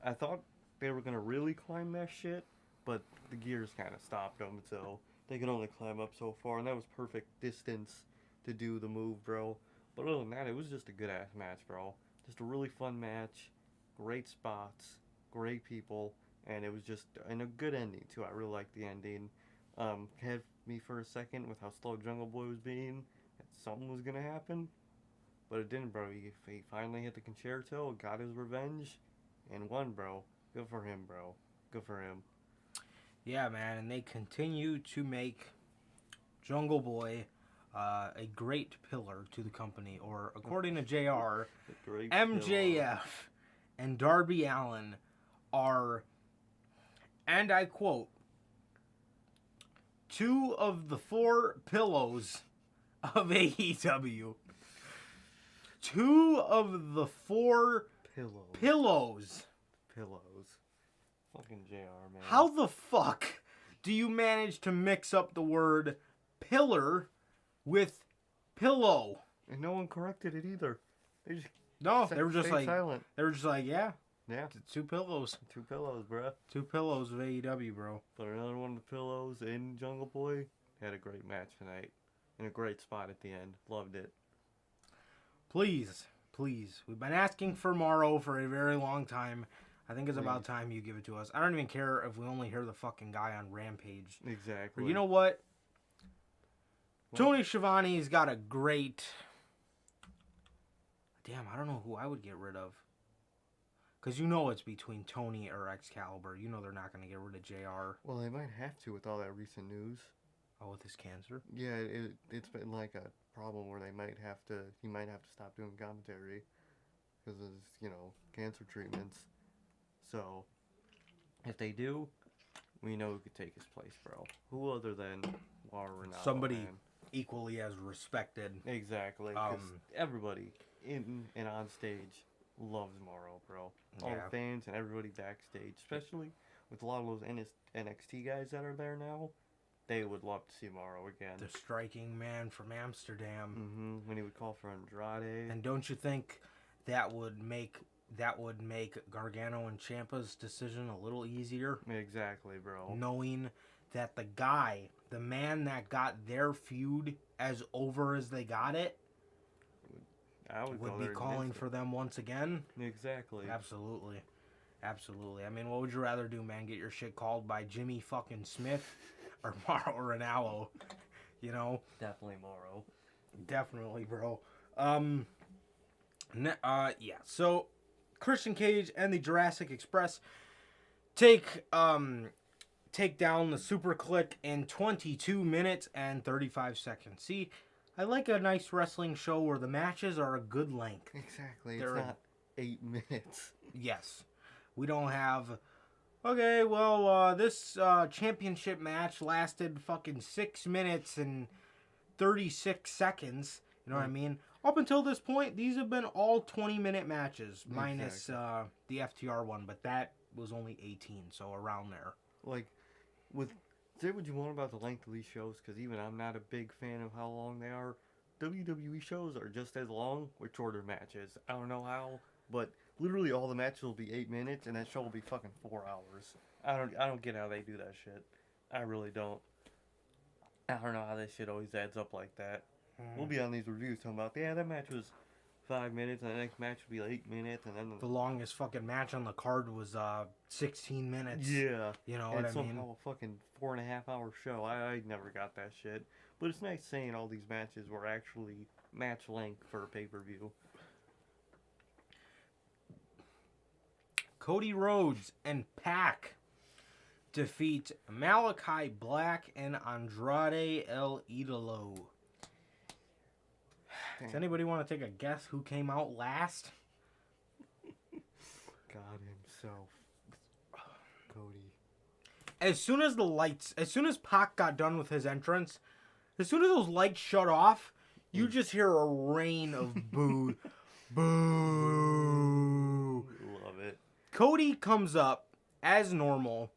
I thought they were going to really climb that shit, but the gears kind of stopped them, so they could only climb up so far, and that was perfect distance to do the move, bro. But other than that, it was just a good-ass match, bro. Just a really fun match. Great spots. Great people. And it was just and a good ending, too. I really liked the ending. Had me for a second with how slow Jungle Boy was being. That something was going to happen. But it didn't, bro. He finally hit the concerto, got his revenge, and won, bro. Good for him, bro. Good for him. Yeah, man. And they continue to make Jungle Boy a great pillar to the company. Or, according to JR, MJF and Darby Allin are, and I quote, 2 of the 4 pillows of AEW. 2 of the 4 pillows. Fucking JR, man. How the fuck do you manage to mix up the word pillar with pillow? And no one corrected it either. They were just like, silent. They were just like, yeah. Yeah. 2 pillows. 2 pillows, bruh. 2 pillows of AEW, bro. But another one of the pillows in Jungle Boy had a great match tonight. And a great spot at the end. Loved it. Please. We've been asking for Morrow for a very long time. I think it's about time you give it to us. I don't even care if we only hear the fucking guy on Rampage. Exactly. But you know what? Tony Schiavone's got a great... Damn, I don't know who I would get rid of. Because you know it's between Tony or Excalibur. You know they're not going to get rid of JR. Well, they might have to with all that recent news. Oh, with his cancer? Yeah, it's been like a problem where he might have to stop doing commentary because of his, cancer treatments. So, if they do, we know who could take his place, bro. Who other than Mauro Ranallo? Somebody equally as respected. Exactly. Because everybody in and on stage loves Mauro, bro. All the fans and everybody backstage, especially with a lot of those NXT guys that are there now, they would love to see Mauro again. The striking man from Amsterdam. Mm-hmm. When he would call for Andrade. And don't you think that would make Gargano and Ciampa's decision a little easier? Exactly, bro. Knowing that the man that got their feud as over as they got it, would be calling for them once again. Exactly. Absolutely. I mean, what would you rather do, man? Get your shit called by Jimmy fucking Smith or Mauro Ranallo? You know? Definitely Mauro. Definitely, bro. Yeah. So, Christian Cage and the Jurassic Express take down the Super Click in 22 minutes and 35 seconds. See, I like a nice wrestling show where the matches are a good length. Exactly. It's not 8 minutes. Yes. We don't have... Okay, well, this championship match lasted fucking 6 minutes and 36 seconds. You know what I mean? Up until this point, these have been all 20-minute matches, minus the FTR one, but that was only 18, so around there. Like, say what you want about the length of these shows, because even I'm not a big fan of how long they are. WWE shows are just as long with shorter matches. I don't know how, but literally all the matches will be 8 minutes, and that show will be fucking 4 hours. I don't get how they do that shit. I really don't. I don't know how this shit always adds up like that. We'll be on these reviews talking about, that match was 5 minutes, and the next match would be 8 minutes, and then... The longest fucking match on the card was 16 minutes. Yeah. You know and what I mean? somehow a fucking 4.5 hour show. I never got that shit. But it's nice saying all these matches were actually match length for a pay-per-view. Cody Rhodes and Pac defeat Malachi Black and Andrade El Idolo. Does anybody want to take a guess who came out last? God himself. Cody. As soon as Pac got done with his entrance, as soon as those lights shut off, you just hear a rain of boo. Boo. Love it. Cody comes up as normal,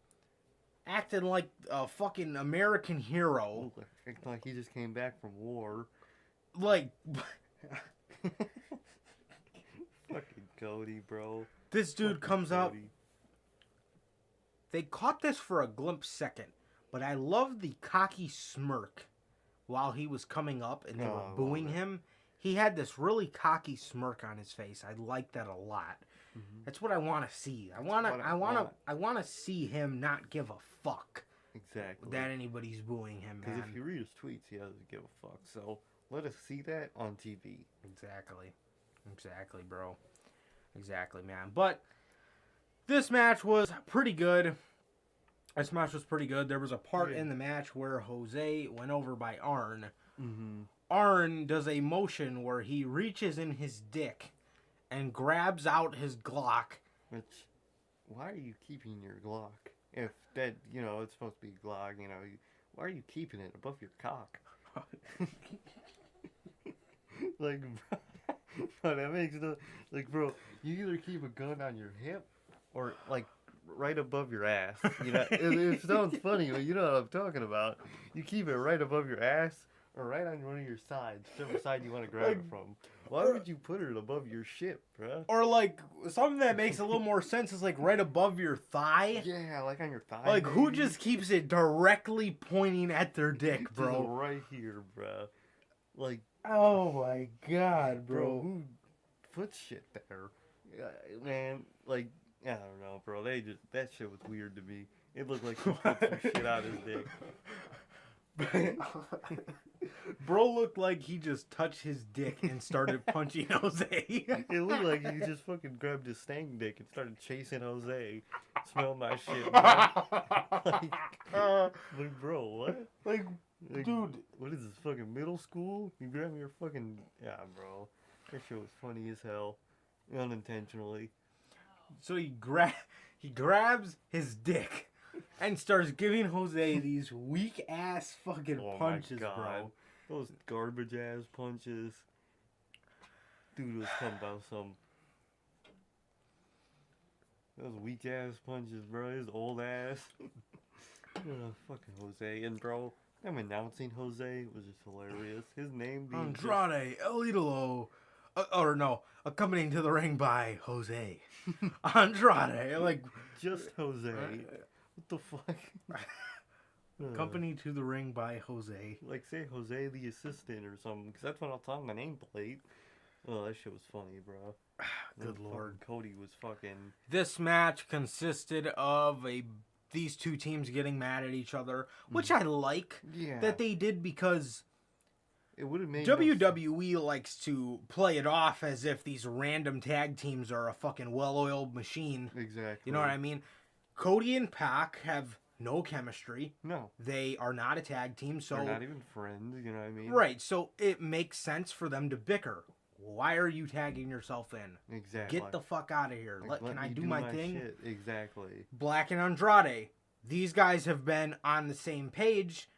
acting like a fucking American hero. Acting like he just came back from war. Like, fucking Cody, bro. This dude comes up. Cody. They caught this for a glimpse second, but I love the cocky smirk while he was coming up and they were booing him. He had this really cocky smirk on his face. I like that a lot. Mm-hmm. That's what I want to see. I want to see him not give a fuck. Exactly. That anybody's booing him, man. Because if you read his tweets, he doesn't give a fuck. So let us see that on TV. Exactly, bro. Exactly, man. But this match was pretty good. There was a part in the match where Jose went over by Arn. Mm-hmm. Arn does a motion where he reaches in his dick and grabs out his Glock. Which, why are you keeping your Glock? If that, it's supposed to be Glock, why are you keeping it above your cock? Like, bro, that makes no... Like, bro, you either keep a gun on your hip or, like, right above your ass. It sounds funny, but you know what I'm talking about. You keep it right above your ass or right on one of your sides, whichever side you want to grab it from. Why would you put it above your ship, bruh? Or like something that makes a little more sense is like right above your thigh. Yeah, like on your thigh. Like who maybe? just keeps it directly pointing at their dick, Just bro? right here, bruh. Like, Oh my god, bro, bro. who puts shit there? Man, like, I don't know, bro. That shit was weird to me. It looked like he put some shit out his dick. Bro looked like he just touched his dick and started punching Jose. It looked like he just fucking grabbed his stank dick and started chasing Jose. Smell my shit, bro. Like, bro, what? Like, Like, dude. what is this, fucking middle school? You grab your fucking... Yeah, bro. That shit was funny as hell. Unintentionally. So he grabs his dick and starts giving Jose these weak ass fucking punches, bro. Those garbage ass punches. Dude was talking about some... Those weak ass punches, bro. His old ass. Fucking Jose. And, bro, them announcing Jose was just hilarious. His name being Andrade El Idolo. Or no, accompanying to the ring by Jose. Andrade. Like, just Jose. What the fuck? accompanied to the ring by Jose. Like, say Jose the assistant or something, because that's what I'll tell him my nameplate. Oh, that shit was funny, bro. Good lord. Cody was fucking... This match consisted of these two teams getting mad at each other, which I like that they did, because it would have made WWE likes to play it off as if these random tag teams are a fucking well-oiled machine. Exactly. You know what I mean? Cody and Pac have no chemistry. No. They are not a tag team, so... They're not even friends, you know what I mean? Right, so it makes sense for them to bicker. Why are you tagging yourself in? Exactly. Get the fuck out of here. Like, Can I do my thing? Shit. Exactly. Black and Andrade. These guys have been on the same page,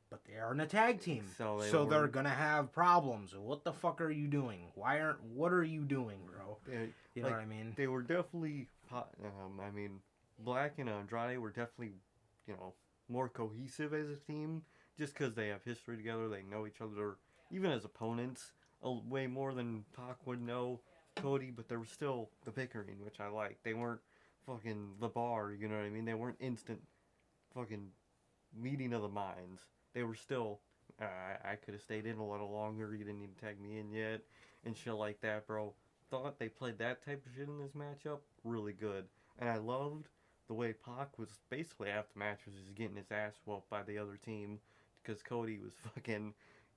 but they are in a tag team. So they're going to have problems. What the fuck are you doing? What are you doing, bro? You know what I mean? They were definitely, Black and Andrade were definitely, more cohesive as a team, just because they have history together. They know each other, even as opponents, way more than Pac would know Cody, but there was still the bickering, which I like. They weren't fucking the bar, you know what I mean? They weren't instant fucking meeting of the minds. They were still, I could have stayed in a little longer, you didn't even tag me in yet, and shit like that, bro. Thought they played that type of shit in this matchup really good. And I loved the way Pac was basically after the match was just getting his ass whooped by the other team, because Cody was fucking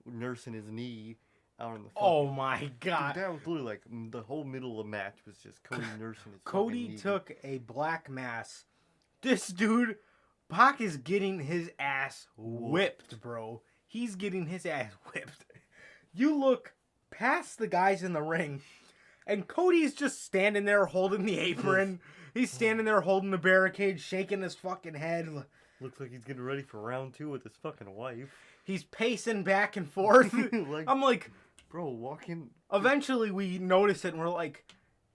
nursing his knee out in the fucking... Oh my god. Dude, that was literally like the whole middle of the match was just Cody nursing his Cody fucking knee. took a black mass. This dude, Pac is getting his ass whipped, bro. He's getting his ass whipped. You look past the guys in the ring, and Cody's just standing there holding the apron. He's standing there holding the barricade, shaking his fucking head. Looks like he's getting ready for round 2 with his fucking wife. He's pacing back and forth. I'm like... Bro, walking... Eventually we notice it and we're like,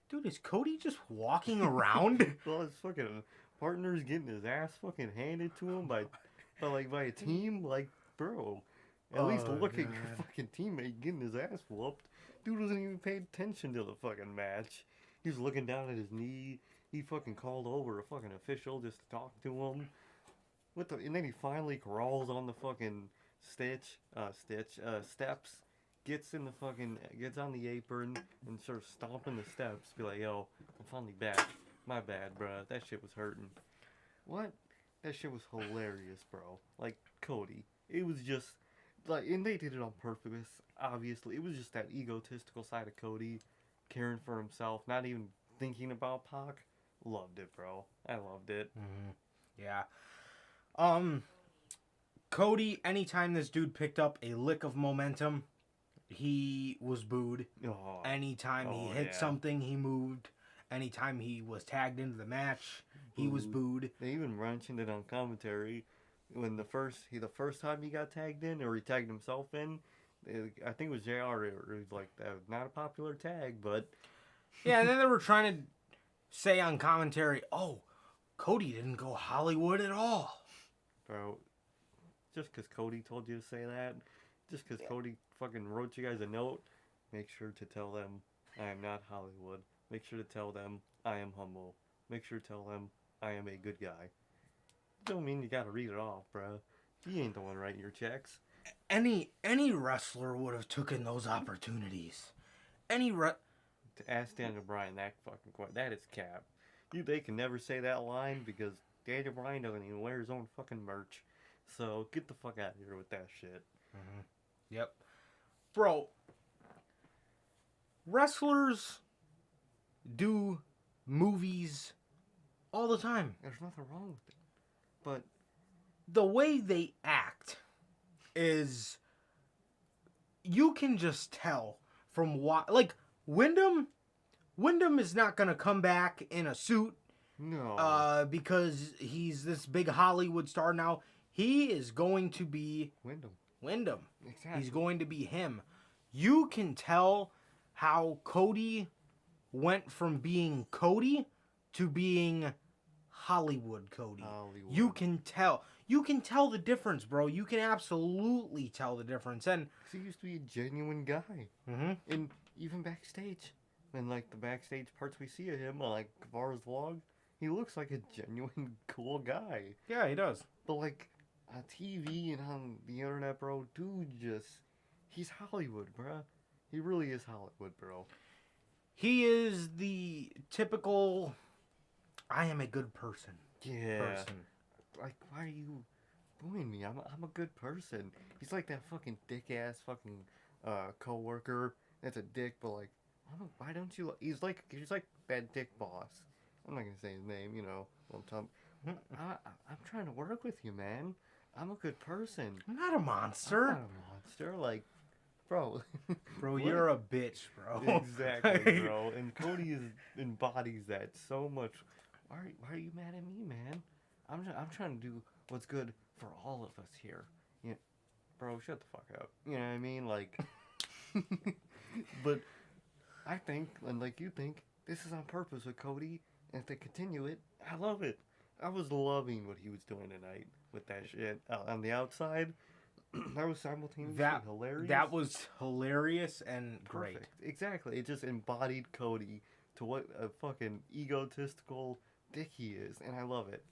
dude, is Cody just walking around? Well, his fucking partner's getting his ass fucking handed to him by a team. Like, bro, at least look at your fucking teammate getting his ass whooped. Dude wasn't even paying attention to the fucking match. He was looking down at his knee. He fucking called over a fucking official just to talk to him. And then he finally crawls on the fucking steps, gets on the apron and starts stomping the steps. Be like, yo, I'm finally back. My bad, bro. That shit was hurting. What? That shit was hilarious, bro. Like, Cody. It was just, like, and they did it on purpose, obviously. It was just that egotistical side of Cody, caring for himself, not even thinking about Pac. Loved it, bro. I loved it. Mm-hmm. Yeah. Cody, anytime this dude picked up a lick of momentum, he was booed. Oh. Anytime he hit something, he moved. Anytime he was tagged into the match, he was booed. They even mentioned it on commentary when the first time he got tagged in, or he tagged himself in. I think it was JR. It was like, that was not a popular tag, but yeah. And then they were trying to say on commentary, "Oh, Cody didn't go Hollywood at all." Bro, just because Cody told you to say that, just because Cody fucking wrote you guys a note, make sure to tell them I am not Hollywood. Make sure to tell them I am humble. Make sure to tell them I am a good guy. Don't mean you gotta read it off, bro. He ain't the one writing your checks. Any wrestler would have taken those opportunities. To ask Daniel Bryan that is cap. They can never say that line because Daniel Bryan doesn't even wear his own fucking merch. So get the fuck out of here with that shit. Mm-hmm. Yep. Bro, wrestlers do movies all the time. There's nothing wrong with it. But the way they act is, you can just tell from what, like, Wyndham is not gonna come back in a suit no, because he's this big Hollywood star now. He is going to be Wyndham. Exactly. He's going to be him. You can tell how Cody went from being Cody to being Hollywood Cody. You can tell. You can tell the difference, bro. You can absolutely tell the difference. And he used to be a genuine guy. Mm-hmm. And even backstage, in like the backstage parts we see of him, like Guevara's vlog, he looks like a genuine cool guy. Yeah, he does. But like on TV and on the internet, bro, he's Hollywood, bro. He really is Hollywood, bro. He is the typical, I am a good person. Yeah. Like, why are you booing me? I'm a good person. He's like that fucking dick ass fucking co-worker that's a dick, but like, why don't you? He's like that dick boss. I'm not gonna say his name, you know. I'm trying to work with you, man. I'm a good person. I'm not a monster. I'm not a monster. Like, bro. Bro, you're a bitch, bro. Exactly, bro. And Cody embodies that so much. Why are you mad at me, man? I'm trying to do what's good for all of us here. Yeah, bro, shut the fuck up. You know what I mean? Like, but I think, and like you think, this is on purpose with Cody. And if they continue it, I love it. I was loving what he was doing tonight with that shit on the outside. That was simultaneously hilarious. That was hilarious and great. Perfect. Exactly. It just embodied Cody to what a fucking egotistical dick he is. And I love it.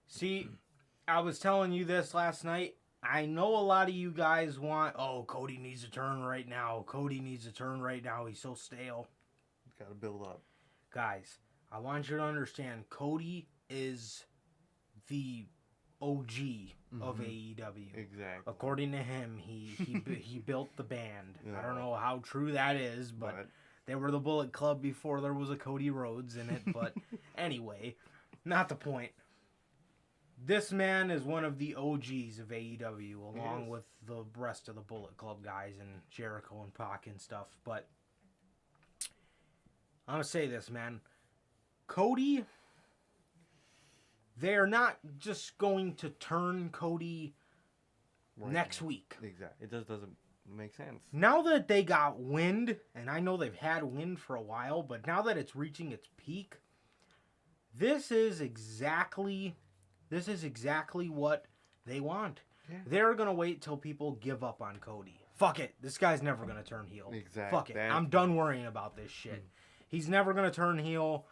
See, I was telling you this last night. I know a lot of you guys want, Cody needs to turn right now. Cody needs to turn right now. He's so stale. Got to build up. Guys, I want you to understand, Cody is the OG of AEW. Exactly. According to him, he built the band. Yeah. I don't know how true that is, but they were the Bullet Club before there was a Cody Rhodes in it. But anyway, not the point. This man is one of the OGs of AEW, along with the rest of the Bullet Club guys and Jericho and Pac and stuff. But I'm going to say this, man. Cody, they're not just going to turn Cody next week. Exactly. It just doesn't make sense. Now that they got wind, and I know they've had wind for a while, but now that it's reaching its peak, this is exactly what they want. Yeah. They're going to wait till people give up on Cody. Fuck it. This guy's never going to turn heel. Exactly. Fuck it. I'm done worrying about this shit. He's never going to turn heel.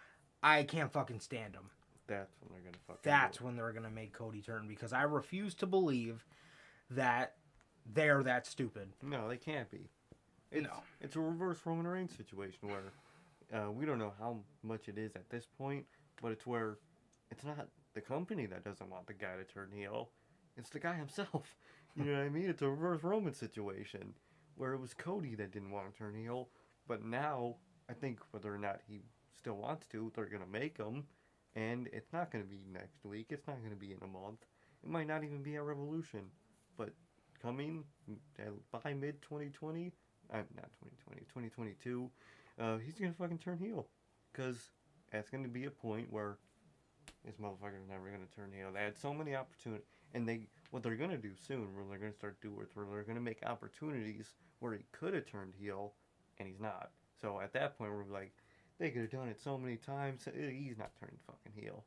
I can't fucking stand him. That's when they're going to fucking That's when they're going to make Cody turn, because I refuse to believe that they're that stupid. No, they can't be. It's a reverse Roman Reigns situation where we don't know how much it is at this point, but it's where it's not the company that doesn't want the guy to turn heel. It's the guy himself. You know what I mean? It's a reverse Roman situation where it was Cody that didn't want to turn heel, but now I think whether or not he still wants to, they're going to make him, and it's not going to be next week. It's not going to be in a month. It might not even be at Revolution, but coming by mid-2020, not 2020, 2022, he's going to fucking turn heel, because that's going to be a point where this motherfucker's never going to turn heel. They had so many opportunities, and what they're going to do soon, where they're going to start doing, where they're going to make opportunities where he could have turned heel, and he's not. So at that point, we're like, they could have done it so many times. He's not turning fucking heel.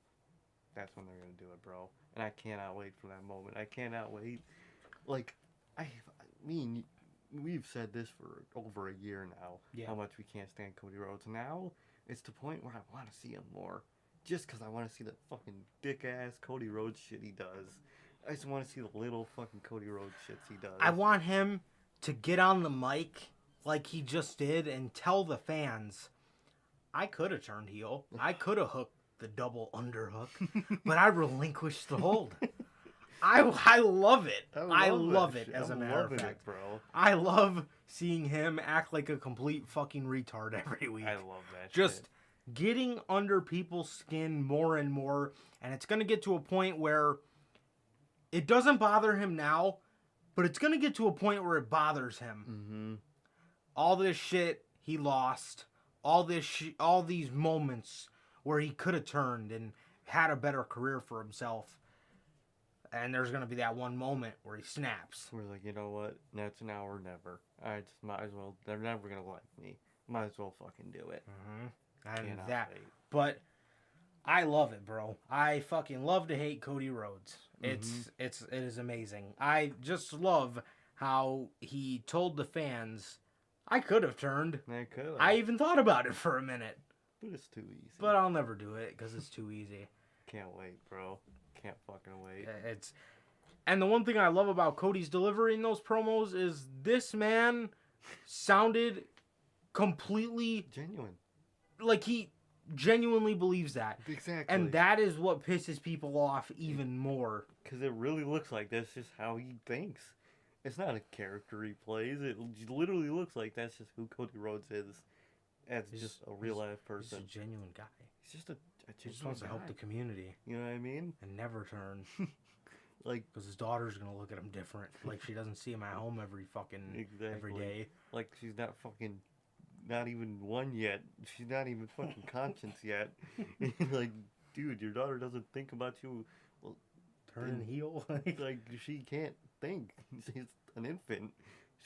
That's when they're going to do it, bro. And I cannot wait for that moment. I cannot wait. Like, I mean, we've said this for over a year now. Yeah. How much we can't stand Cody Rhodes. Now it's the point where I want to see him more, just because I want to see the fucking dick ass Cody Rhodes shit he does. I just want to see the little fucking Cody Rhodes shits he does. I want him to get on the mic like he just did and tell the fans, I could have turned heel. I could have hooked the double underhook, but I relinquished the hold. I love it. I love it, as a matter of fact. Bro. I love seeing him act like a complete fucking retard every week. I love that Just shit. getting under people's skin more and more, and it's going to get to a point where it doesn't bother him now, but it's going to get to a point where it bothers him. Mm-hmm. All this shit he lost, all these moments where he could have turned and had a better career for himself. And there's going to be that one moment where he snaps. We're like, you know what? That's now or never. I just might as well. They're never going to like me. Might as well fucking do it. Mm-hmm. And Cannot that. wait. But I love it, bro. I fucking love to hate Cody Rhodes. It is amazing. I just love how he told the fans, I could have turned. I could. I even thought about it for a minute. But it's too easy. But I'll never do it because it's too easy. Can't wait, bro. Can't fucking wait. And the one thing I love about Cody's delivery in those promos is this man sounded completely Genuine. like he genuinely believes that. Exactly. And that is what pisses people off even more. Because it really looks like that's just how he thinks. It's not a character he plays. It literally looks like that's just who Cody Rhodes is. As just a real life person. He's a genuine guy. He's just a He just wants to help the community. You know what I mean? And never turn. Like, because his daughter's gonna look at him different. Like she doesn't see him at home every day. Like she's not even one yet. She's not even fucking conscious yet. Like, dude, your daughter doesn't think about you. Well, turning heel. Like she can't think. She's an infant.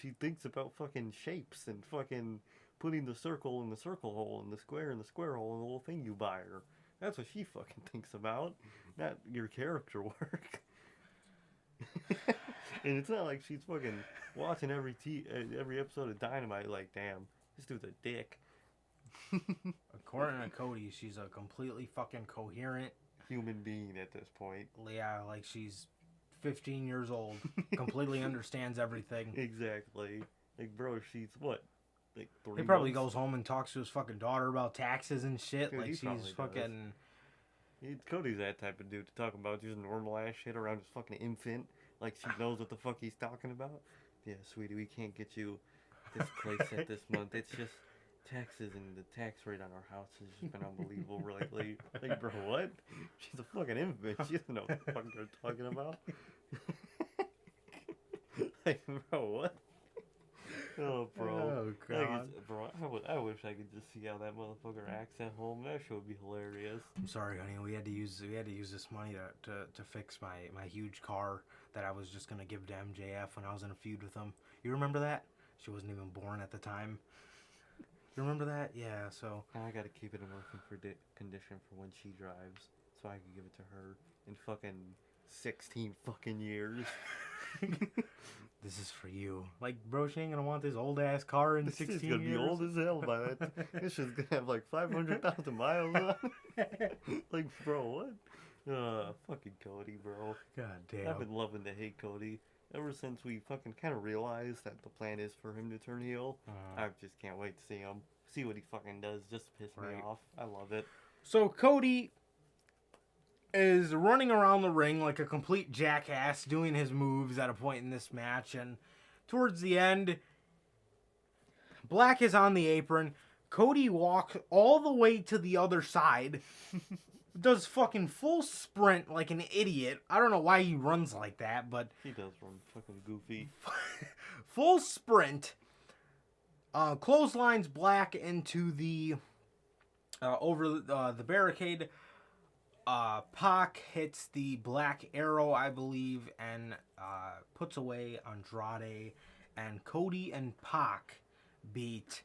She thinks about fucking shapes and fucking putting the circle in the circle hole and the square in the square hole and the little thing you buy her. That's what she fucking thinks about, not your character work. And it's not like she's fucking watching every episode of Dynamite like, damn, this dude's a dick. According to Cody, she's a completely fucking coherent human being at this point. Yeah, like she's 15 years old, completely understands everything. Exactly. Like, bro, she's what? Like 3 He probably months? goes home and talks to his fucking daughter about taxes and shit. Dude, like he she's probably fucking. Cody's that type of dude to talk about just normal ass shit around his fucking infant. Like she knows what the fuck he's talking about. Yeah, sweetie, we can't get you this place set this month. It's just taxes, and the tax rate on our house has just been unbelievable lately. Like, bro, what? She's a fucking infant. She doesn't know what the fuck they're talking about. Like, bro, what? Oh, bro. Oh, God. Bro, I wish I could just see how that motherfucker acts at home. That shit would be hilarious. I'm sorry, honey. We had to use this money to fix my huge car that I was just gonna give to MJF when I was in a feud with him. You remember that? She wasn't even born at the time. You remember that? Yeah. So now I gotta keep it in working condition for when she drives, so I can give it to her in fucking 16 fucking years. This is for you. Like, bro, she ain't gonna want this old ass car in 16 years. It's gonna be old as hell by that. This shit's gonna have like 500,000 miles on it. Like, bro, what? Fucking Cody, bro. God damn. I've been loving to hate Cody ever since we fucking kind of realized that the plan is for him to turn heel. I just can't wait to see what he fucking does just to piss me off. I love it. So Cody is running around the ring like a complete jackass, doing his moves at a point in this match, and towards the end, Black is on the apron. Cody walks all the way to the other side, does fucking full sprint like an idiot. I don't know why he runs like that, but he does run fucking goofy. Full sprint, clotheslines Black into the over the barricade. Pac hits the Black Arrow, I believe, and puts away Andrade. And Cody and Pac beat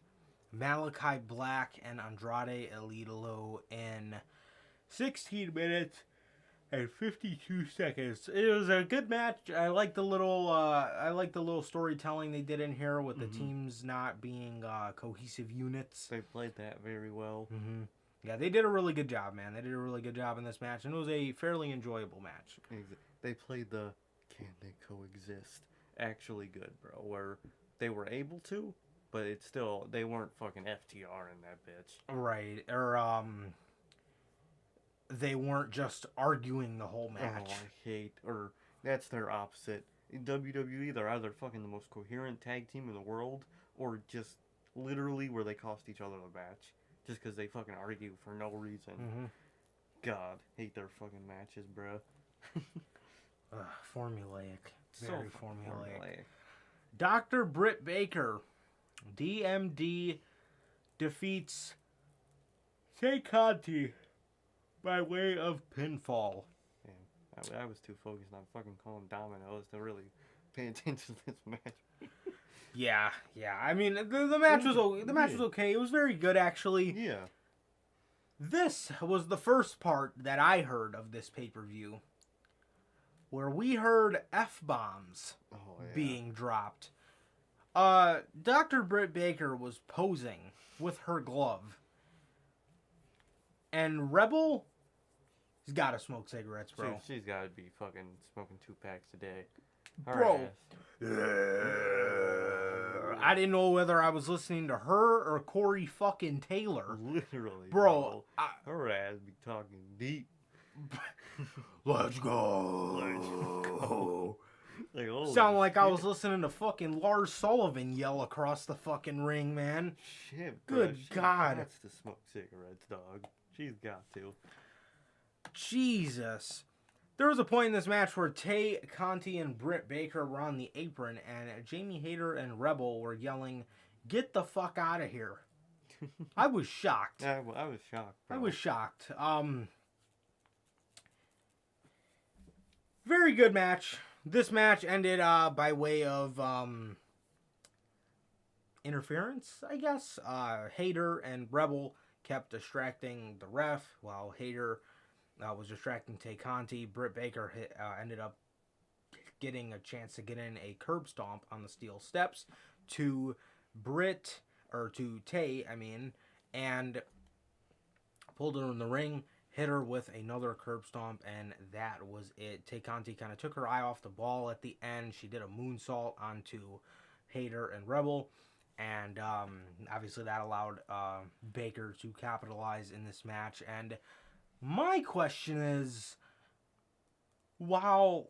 Malachi Black and Andrade Elidolo in 16 minutes and 52 seconds. It was a good match. I like the little storytelling they did in here with the teams not being cohesive units. They played that very well. Mm-hmm. Yeah, they did a really good job, man. They did a really good job in this match, and it was a fairly enjoyable match. They played the can they coexist actually good, bro. Where they were able to, but it's still they weren't fucking FTR in that bitch. Right, or they weren't just arguing the whole match. Oh, I hate, or that's their opposite. In WWE, they're either fucking the most coherent tag team in the world, or just literally where they cost each other the match. Just because they fucking argue for no reason. Mm-hmm. God, hate their fucking matches, bro. Formulaic. Very formulaic. Formulaic. Dr. Britt Baker, DMD, defeats Tay Conti by way of pinfall. Yeah, I was too focused on fucking calling dominoes to really pay attention to this match. Yeah. I mean, the match was okay. It was very good, actually. Yeah. This was the first part that I heard of this pay-per-view, where we heard F-bombs being dropped. Dr. Britt Baker was posing with her glove, and Rebel has got to smoke cigarettes, bro. She's got to be fucking smoking 2 packs a day. Bro. I didn't know whether I was listening to her or Corey fucking Taylor. Literally, bro. Her ass be talking deep. Let's go. Like, Sound like I was listening to fucking Lars Sullivan yell across the fucking ring, man. Shit, bro. Good God. She has to smoke cigarettes, dog. She's got to. Jesus. There was a point in this match where Tay Conti and Britt Baker were on the apron, and Jamie Hayter and Rebel were yelling, "Get the fuck out of here." I was shocked. I was shocked, bro. I was shocked. Very good match. This match ended by way of interference, I guess. Hayter and Rebel kept distracting the ref while Hayter was distracting Tay Conti. Britt Baker ended up getting a chance to get in a curb stomp on the steel steps to Tay, and pulled her in the ring, hit her with another curb stomp, and that was it. Tay Conti kind of took her eye off the ball at the end. She did a moonsault onto Hayter and Rebel, and obviously that allowed Baker to capitalize in this match. And my question is, while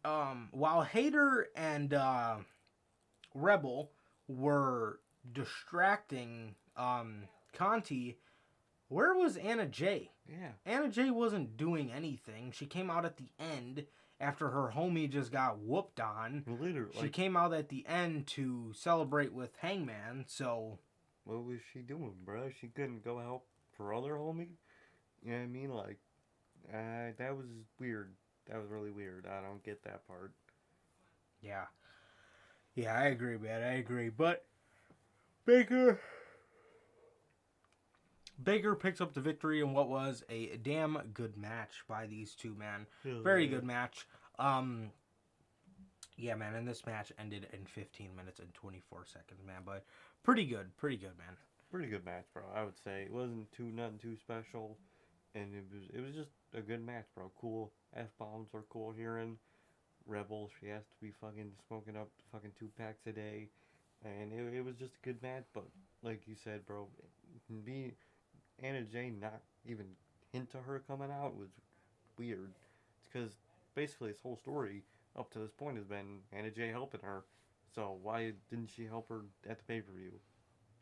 Hayter and Rebel were distracting Conti, where was Anna Jay? Yeah. Anna Jay wasn't doing anything. She came out at the end after her homie just got whooped on. Literally. She came out at the end to celebrate with Hangman, so... What was she doing, bro? She couldn't go help her other homie? You know what I mean? Like, that was weird. That was really weird. I don't get that part. Yeah. Yeah, I agree, man. I agree. But Baker picks up the victory in what was a damn good match by these two, man. Very good match. Yeah, man, and this match ended in 15 minutes and 24 seconds, man. But pretty good, man. Pretty good match, bro. I would say it wasn't nothing too special, and it was just a good match, bro. Cool. F-bombs are cool hearing. Rebel, she has to be fucking smoking up fucking 2 packs a day, and it was just a good match. But like you said, bro, Anna Jay not even hint to her coming out was weird. It's because basically this whole story up to this point has been Anna Jay helping her. So why didn't she help her at the pay-per-view?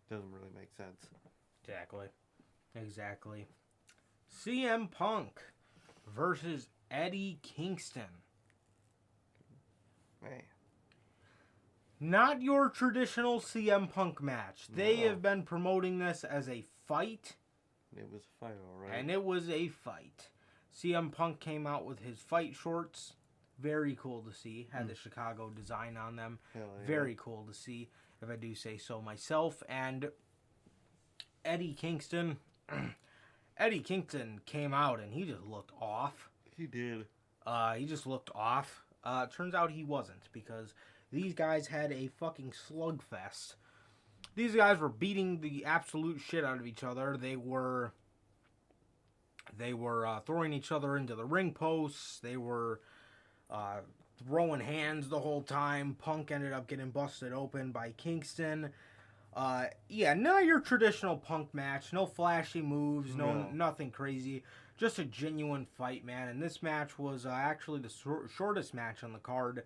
Doesn't really make sense. Exactly. CM Punk versus Eddie Kingston. Man. Not your traditional CM Punk match. They have been promoting this as a fight. It was a fight, alright. And it was a fight. CM Punk came out with his fight shorts. Very cool to see. Had the Chicago design on them. Hell yeah. Very cool to see, if I do say so myself. And Eddie Kingston came out and he just looked off. He did. He just looked off. Turns out he wasn't, because these guys had a fucking slugfest. These guys were beating the absolute shit out of each other. They were throwing each other into the ring posts. They were throwing hands the whole time. Punk ended up getting busted open by Kingston. Not your traditional Punk match. No flashy moves. Nothing crazy. Just a genuine fight, man. And this match was actually the shortest match on the card.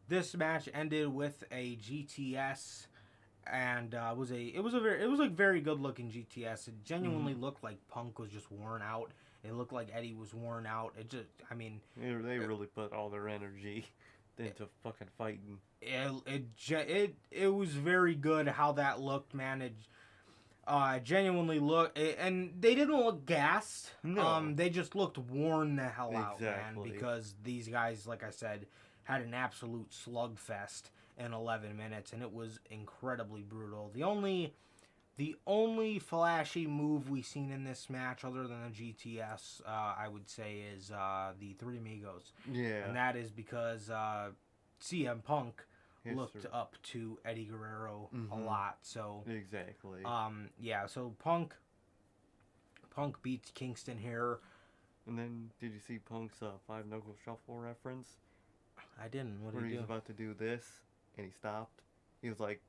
This match ended with a GTS, and it was a very good looking GTS. It genuinely looked like Punk was just worn out. It looked like Eddie was worn out. They really put all their energy into fucking fighting. It was very good how that looked, man. It genuinely looked, and they didn't look gassed. No. They just looked worn the hell out, man. Exactly. Because these guys, like I said, had an absolute slugfest in 11 minutes, and it was incredibly brutal. The only flashy move we've seen in this match, other than the GTS, I would say, is the Three Amigos. Yeah. And that is because CM Punk looked History. up to Eddie Guerrero a lot. So Exactly. so Punk beats Kingston here. And then, did you see Punk's Five Knuckle Shuffle reference? I didn't. What did Where he he do? was about to do this, and he stopped. He was like,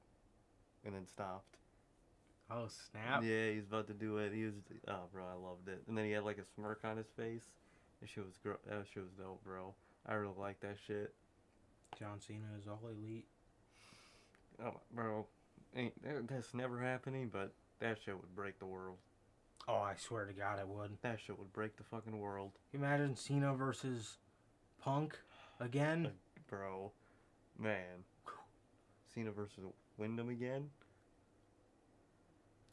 and then stopped. Oh, snap. Yeah, he's about to do it. Oh, bro, I loved it. And then he had like a smirk on his face. That shit was dope, bro. I really like that shit. John Cena is all elite. Oh, bro, that's never happening, but that shit would break the world. Oh, I swear to God, it would. That shit would break the fucking world. Can you imagine Cena versus Punk again? Bro, man. Cena versus Wyndham again?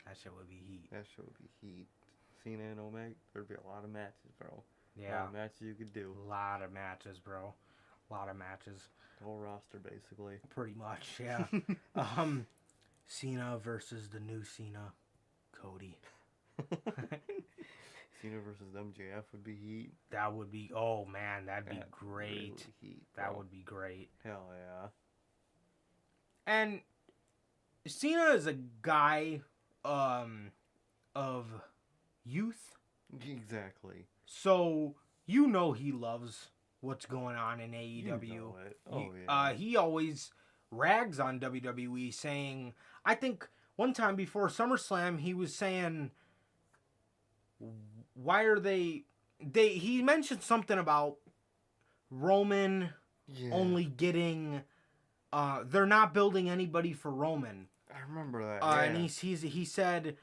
That shit would be heat. That shit would be heat. Cena and Omega, there'd be a lot of matches, bro. Yeah. A lot of matches you could do. A lot of matches, bro. A lot of matches. The whole roster, basically. Pretty much, yeah. Cena versus the new Cena, Cody. Cena versus MJF would be heat. That would be, oh man, that'd be That'd great. really heat, That bro. would be great. Hell yeah. And Cena is a guy of youth. Exactly. So, you know he loves what's going on in AEW. You know it. Oh, yeah. He always rags on WWE, saying, I think one time before SummerSlam, he was saying, why are he mentioned something about Roman only getting, they're not building anybody for Roman. I remember that. Yeah. And he said,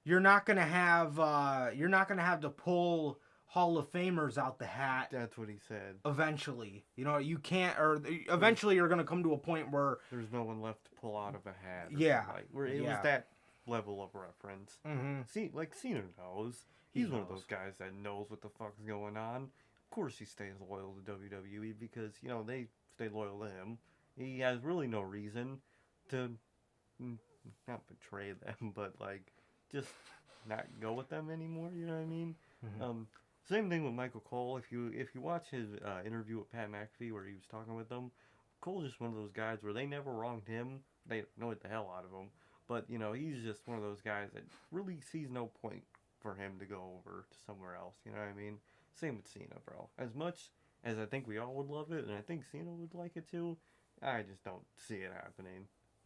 you're not gonna have to pull Hall of Famers out the hat. That's what he said. Eventually, you can't, or eventually you're gonna come to a point where There's no one left to pull out of a hat. Yeah. Where it was that level of reference. mm-hmm. See, like Cena knows. He's one of those guys that knows what the fuck's going on. Of course he stays loyal to WWE because, they stay loyal to him. He has really no reason to not betray them, but, just not go with them anymore, you know what I mean? Mm-hmm. Same thing with Michael Cole. If you watch his interview with Pat McAfee where he was talking with them, Cole's just one of those guys where they never wronged him. They annoyed the hell out of him. But, he's just one of those guys that really sees no point for him to go over to somewhere else, you know what I mean? Same with Cena, bro. As much as I think we all would love it, and I think Cena would like it too, I just don't see it happening.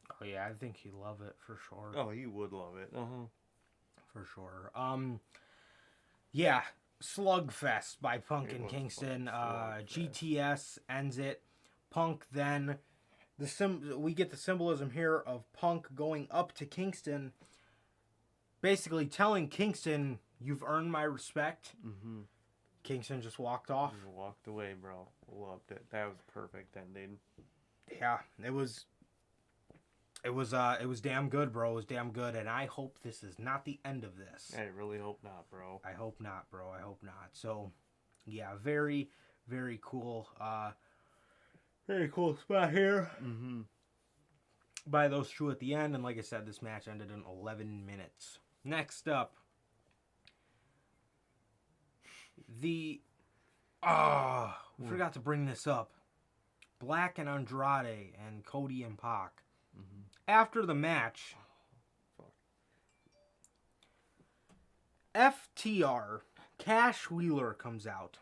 Oh yeah, I think he'd love it for sure. Oh, he would love it. For sure. Yeah, Slugfest by Punk and Kingston. GTS ends it. Punk then, we get the symbolism here of Punk going up to Kingston, basically telling Kingston, you've earned my respect. Mm-hmm. Kingston just walked off. He walked away, bro. Loved it. That was perfect ending. Yeah, it was damn good, bro. It was damn good, and I hope this is not the end of this. I really hope not, bro. I hope not, bro. I hope not. So, yeah, very, very cool. Very cool spot here. Mm-hmm. By those two at the end, and like I said, this match ended in 11 minutes. Next up, the We forgot to bring this up. Black and Andrade and Cody and Pac. Mm-hmm. After the match, FTR, Cash Wheeler comes out.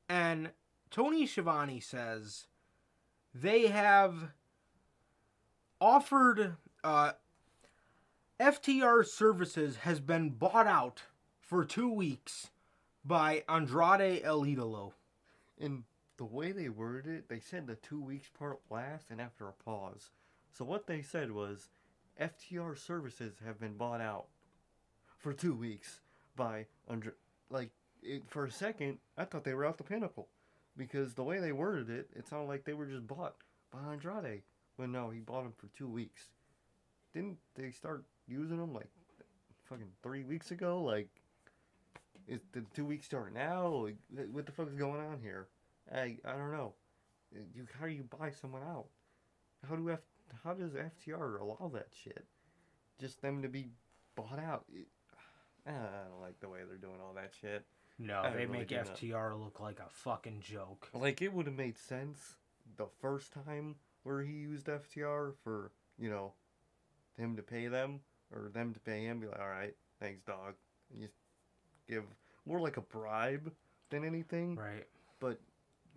And Tony Schiavone says they have offered FTR services has been bought out for 2 weeks by Andrade El Idolo. And the way they worded it, they said the 2 weeks part last and after a pause. So what they said was, FTR services have been bought out for 2 weeks by for a second, I thought they were out the Pinnacle. Because the way they worded it, it sounded like they were just bought by Andrade. But no, he bought them for 2 weeks. Didn't they start using them like fucking 3 weeks ago? Like, is the 2 weeks start now? Like, what the fuck is going on here? I don't know. How do you buy someone out? How does FTR allow that shit? Just them to be bought out? I don't like the way they're doing all that shit. No, they make FTR look like a fucking joke. Like, it would have made sense the first time where he used FTR for, him to pay them, or them to pay him, be like, alright, thanks, dog. And just give more like a bribe than anything. Right. But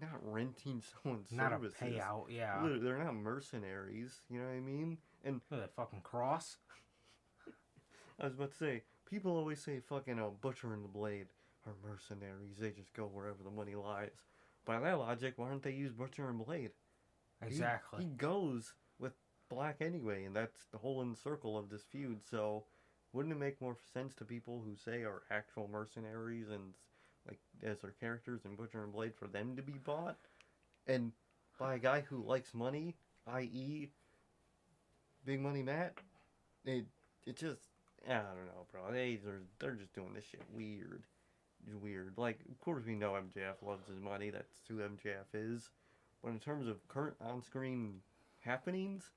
not renting someone's not services. Not a payout, yeah. They're not mercenaries, you know what I mean? And look at that fucking cross. I was about to say, people always say fucking Butcher and the Blade are mercenaries. They just go wherever the money lies. By that logic, why don't they use Butcher and Blade? Exactly. He goes with Black anyway, and that's the whole in circle of this feud. So, wouldn't it make more sense to people who say are actual mercenaries and like as their characters in Butcher and Blade for them to be bought, and by a guy who likes money, i.e., Big Money Matt? It just, I don't know, bro. They're just doing this shit weird. Like, of course we know MJF loves his money. That's who MJF is. But in terms of current on-screen happenings,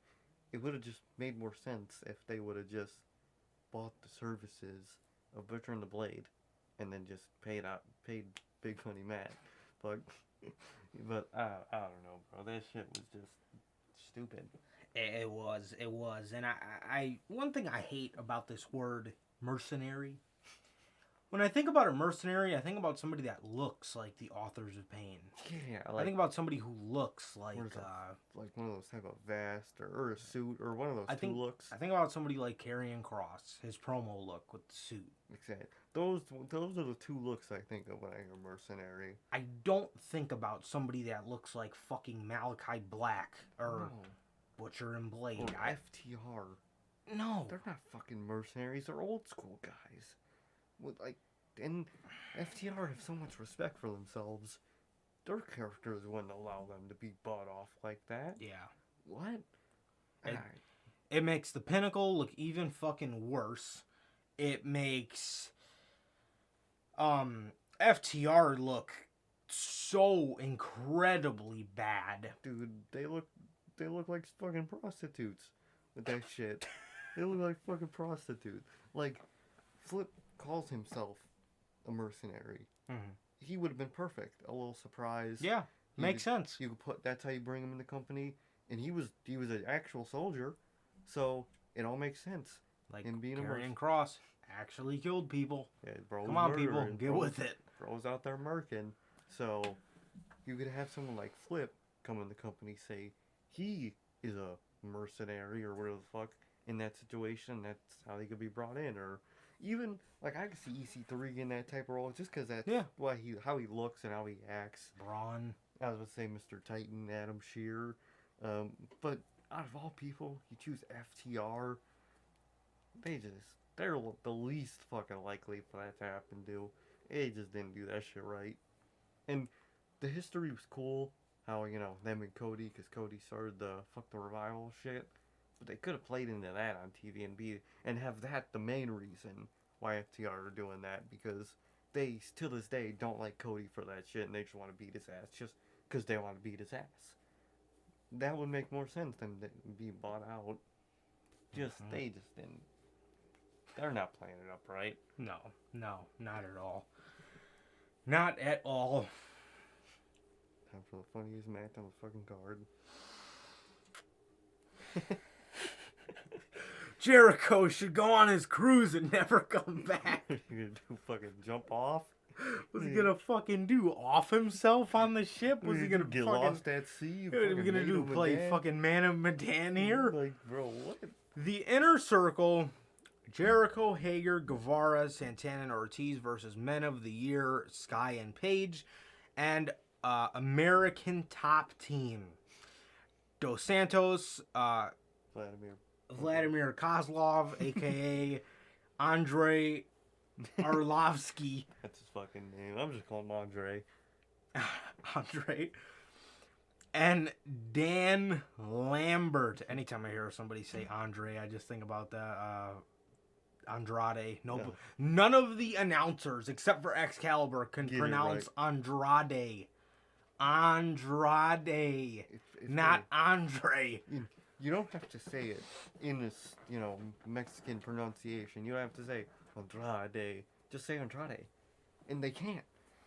it would have just made more sense if they would have just bought the services of Butcher and the Blade, and then just paid Big Money Matt. But I don't know, bro. That shit was just stupid. It was, and I one thing I hate about this word mercenary. When I think about a mercenary, I think about somebody that looks like the Authors of Pain. Yeah, I think about somebody who looks like like one of those type of vest or a suit or one of those two looks. I think about somebody like Karrion Kross, his promo look with the suit. Exactly. Those are the two looks I think of when I hear mercenary. I don't think about somebody that looks like fucking Malachi Black or Butcher and Blade. Or FTR. No. They're not fucking mercenaries. They're old school guys. And FTR have so much respect for themselves. Their characters wouldn't allow them to be bought off like that. Yeah. What? It makes the Pinnacle look even fucking worse. It makes FTR look so incredibly bad. Dude, they look like fucking prostitutes with that shit. They look like fucking prostitutes. Like, Flip calls himself a mercenary. Mm-hmm. He would have been perfect. A little surprise. Yeah, makes sense. You could put, that's how you bring him in the company. And he was an actual soldier, so it all makes sense. Like Karrion Kross actually killed people. Yeah, bro's come on, people, get with it. Bro's out there murking. So you could have someone like Flip come in the company, say he is a mercenary or whatever the fuck in that situation. That's how he could be brought in, or even like I could see EC3 in that type of role just because that's how he looks and how he acts. Braun. I was going to say Mr. Titan, Adam Shearer. But out of all people, you choose FTR. They're the least fucking likely for that to happen to. They just didn't do that shit right. And the history was cool. How, them and Cody, because Cody started the fuck the revival shit. But they could have played into that on TV and have that the main reason why FTR are doing that. Because they, to this day, don't like Cody for that shit. And they just want to beat his ass just because they want to beat his ass. That would make more sense than being bought out. They just didn't. They're not playing it up right. No, not at all. Not at all. Time for the funniest match on the fucking card. Jericho should go on his cruise and never come back. You gonna do fucking jump off? Was he gonna fucking do off himself on the ship? Was he gonna get fucking lost at sea? What are we gonna do? Play fucking Man of Medan here? Like, bro, what? The Inner Circle: Jericho, Hager, Guevara, Santana, and Ortiz versus Men of the Year, Sky and Page, and American Top Team: Dos Santos, Vladimir Kozlov, aka Andre Arlovsky. That's his fucking name. I'm just calling him Andre. Andre. And Dan Lambert. Anytime I hear somebody say Andre, I just think about Andrade. No, none of the announcers except for Excalibur can pronounce right. Andrade. Andrade, It's not really, Andre. you don't have to say it in this, Mexican pronunciation. You don't have to say Andrade. Just say Andrade. And they can't.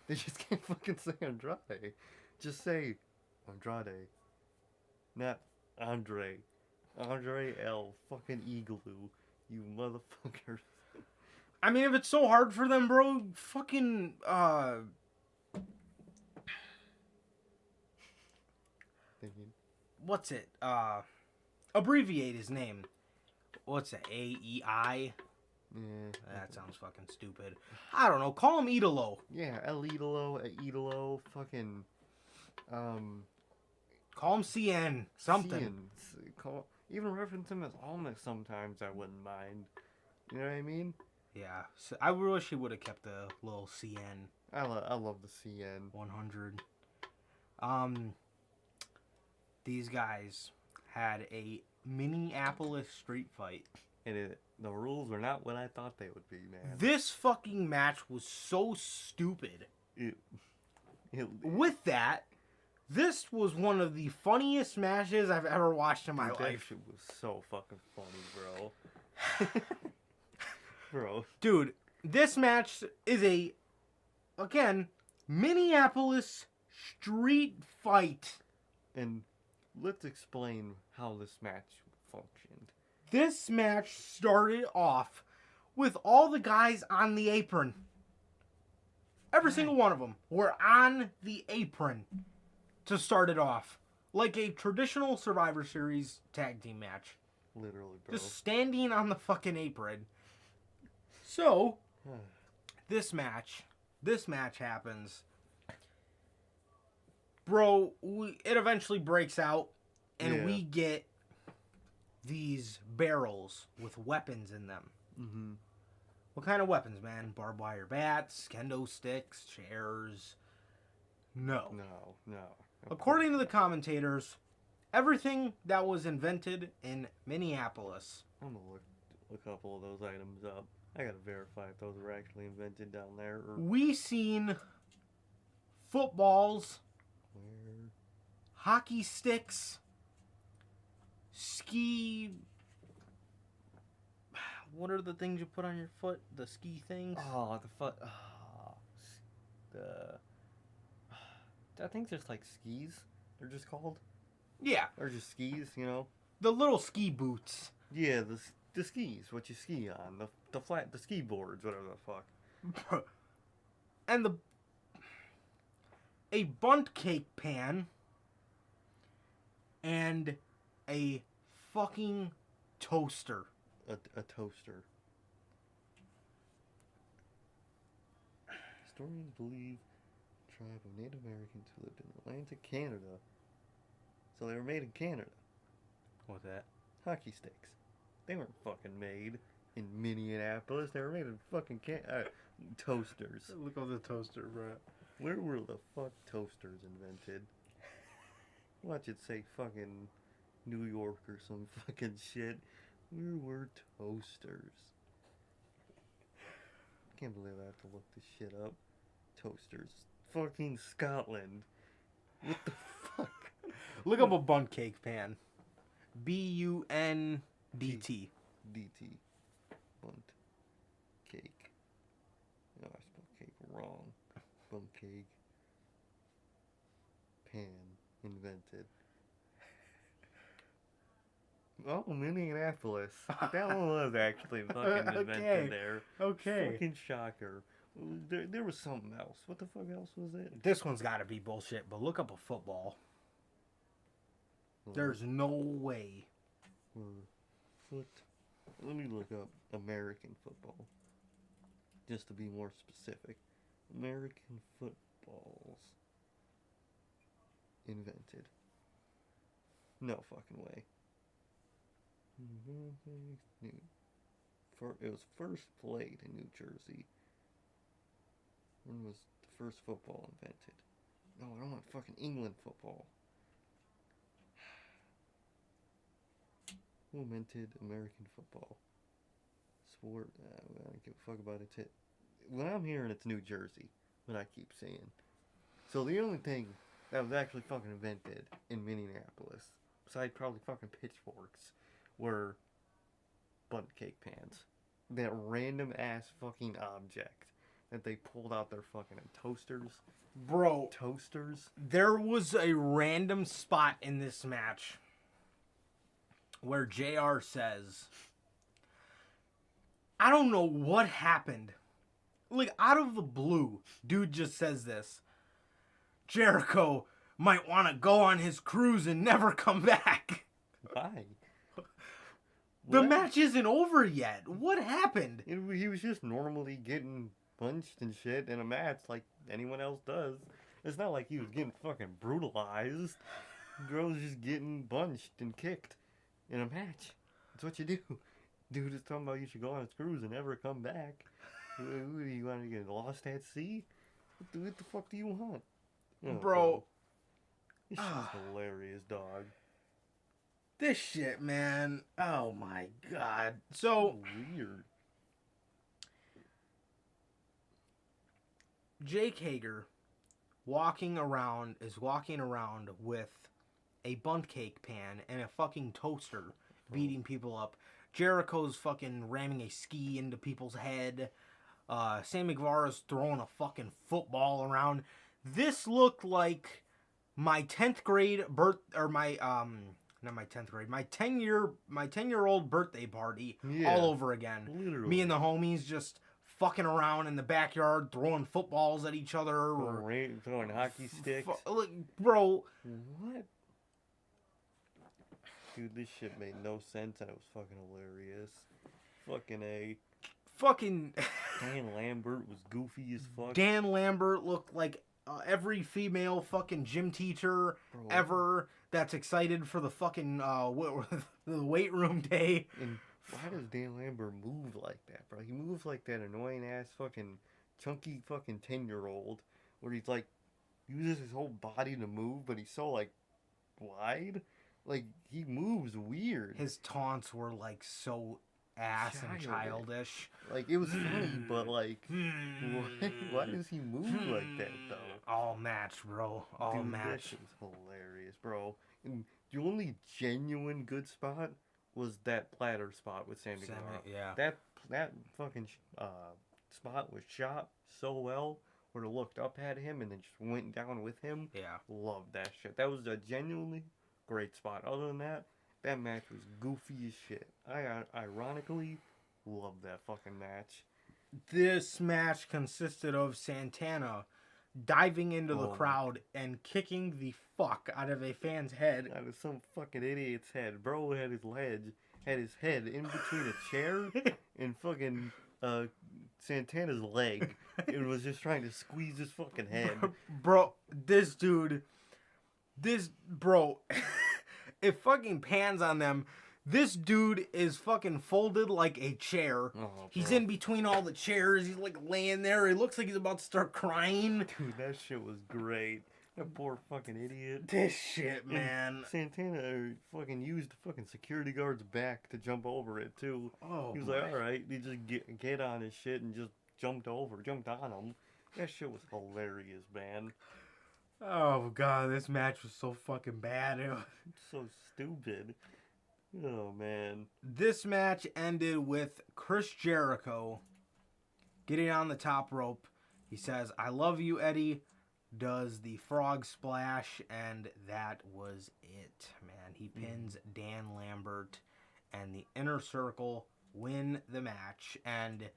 They just can't fucking say Andrade. Just say Andrade. Not Andre. Andre L. fucking Igloo. You motherfuckers. I mean, if it's so hard for them, bro, fucking, Thinking. what's it? Abbreviate his name. What's it? AEI? Yeah. That sounds fucking stupid. I don't know. Call him Idolo. Yeah, El Idolo, fucking, Call him CN. Something. Even reference him as Almas sometimes, I wouldn't mind. You know what I mean? Yeah. So I wish he would have kept the little CN I love the CN. 100. These guys had a Minneapolis street fight. And the rules were not what I thought they would be, man. This fucking match was so stupid. With that, this was one of the funniest matches I've ever watched in my That life. shit was so fucking funny, bro. Bro. Dude, this match is again, Minneapolis street fight. And let's explain how this match functioned. This match started off with all the guys on the apron. Every single one of them were on the apron to start it off. Like a traditional Survivor Series tag team match. Literally, bro. Just standing on the fucking apron. So, this match happens. Bro, it eventually breaks out, and we get these barrels with weapons in them. Mm-hmm. What kind of weapons, man? Barbed wire bats, kendo sticks, chairs? No. No. According to the commentators, everything that was invented in Minneapolis. I'm gonna look a couple of those items up. I gotta verify if those were actually invented down there or We seen footballs, where. hockey sticks, ski. What are the things you put on your foot? The ski things? Oh, I think just like skis. They're just called. Yeah, Or just skis, you know. the little ski boots. Yeah, the skis, what you ski on, the ski boards, whatever the fuck. And a bunt cake pan. And a fucking toaster. A toaster. Historians believe a tribe of Native Americans who lived in Atlantic Canada. So they were made in Canada. What's that? Hockey sticks. They weren't fucking made in Minneapolis. They were made in fucking toasters. Look at the toaster, bro. Where were the fuck toasters invented? Watch it say fucking New York or some fucking shit. Where were toasters? I can't believe I have to look this shit up. Toasters. Fucking Scotland. What the fuck? Look up a bunt cake pan. BUNDT. DT. Bunt. Cake. No, I spelled cake wrong. bun cake pan invented? Oh, Minneapolis. That one was actually fucking invented Okay. there. Okay. Fucking shocker. There was something else. What the fuck else was it? This one's got to be bullshit, but look up a football. There's no way. Let me look up American football. Just to be more specific. American footballs invented. No fucking way. It was first played in New Jersey. When was the first football invented? No, I don't want fucking England football. Who invented American football? Sport. I don't give a fuck about it. When I'm hearing it's New Jersey, what I keep saying. So the only thing that was actually fucking invented in Minneapolis, besides probably fucking pitchforks, were bundt cake pans. That random ass fucking object that they pulled out their fucking toasters. Bro, Toasters? there was a random spot in this match where JR says, I don't know what happened. Like, out of the blue, dude just says this. Jericho might want to go on his cruise and never come back. Why? The What? match isn't over yet. What happened? He was just normally getting punched and shit in a match like anyone else does. It's not like he was getting fucking brutalized. Girls just getting punched and kicked in a match. That's what you do. Dude is talking about you should go on a cruise and never come back. You want to get lost at sea? What the fuck do you want? Oh, Bro. This shit's hilarious, dog. This shit, man. Oh my god. So, Weird. Jake Hager is walking around with a bundt cake pan and a fucking toaster, beating people up. Jericho's fucking ramming a ski into people's head. Sammy Guevara's throwing a fucking football around. This looked like my 10th grade not my 10th grade, my 10-year-old birthday party all over again. Literally. Me and the homies just fucking around in the backyard, throwing footballs at each other. Or Throwing hockey sticks. Like, bro. What? Dude, this shit made no sense and it was fucking hilarious. Fucking A. Fucking. Dan Lambert was goofy as fuck. Dan Lambert looked like every female fucking gym teacher ever that's excited for the fucking the weight room day. And why does Dan Lambert move like that, bro? He moves like that annoying ass fucking chunky fucking 10-year-old where he's like uses his whole body to move, but he's so like wide. Like he moves weird. His taunts were like so ass and childish. Like it was funny, but like why does he move like that though? All match, bro. All Dude, match. That shit was hilarious, bro. And the only genuine good spot was that platter spot with Sammy Guevara. Yeah. That fucking spot was shot so well, where it looked up at him and then just went down with him. Yeah. Loved that shit. That was a genuinely great spot. Other than that, that match was goofy as shit. I ironically loved that fucking match. This match consisted of Santana diving into the crowd and kicking the fuck out of a fan's head. Out of some fucking idiot's head. Bro had his head in between a chair and fucking Santana's leg. It was just trying to squeeze his fucking head. Bro, it fucking pans on them. This dude is fucking folded like a chair. He's in between all the chairs. He's like laying there. He looks like he's about to start crying. Dude, that shit was great. That poor fucking idiot. This shit, man. And Santana fucking used the fucking security guard's back to jump over it too. Oh, he was like, alright. He just get on his shit and just jumped on him. That shit was hilarious, man. Oh, God. This match was so fucking bad. It was so stupid. Oh, man. This match ended with Chris Jericho getting on the top rope. He says, "I love you, Eddie." Does the frog splash, and that was it, man. He pins Dan Lambert, and the Inner Circle win the match. And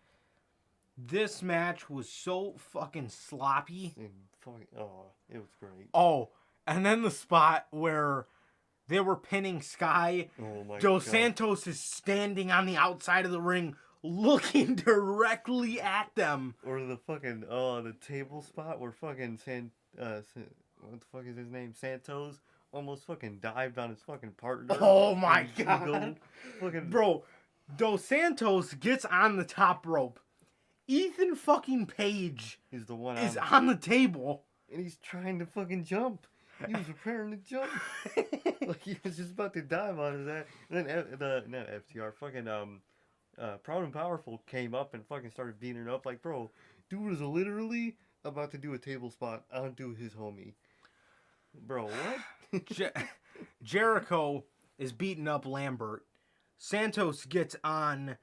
this match was so fucking sloppy. It was great. Oh, and then the spot where they were pinning Sky. Oh my Dos God. Santos is standing on the outside of the ring, looking directly at them. Or the fucking the table spot where fucking what the fuck is his name? Santos almost fucking dived on his fucking partner. Oh my and God. Fucking Bro, Dos Santos gets on the top rope. Ethan fucking Page He's the one is on the table. and he's trying to fucking jump. He was preparing to jump. Like he was just about to dive on his ass. And then not FTR, fucking Proud and Powerful came up and fucking started beating it up. Like, bro, dude was literally about to do a table spot onto his homie. Bro, what? Jericho is beating up Lambert. Santos gets on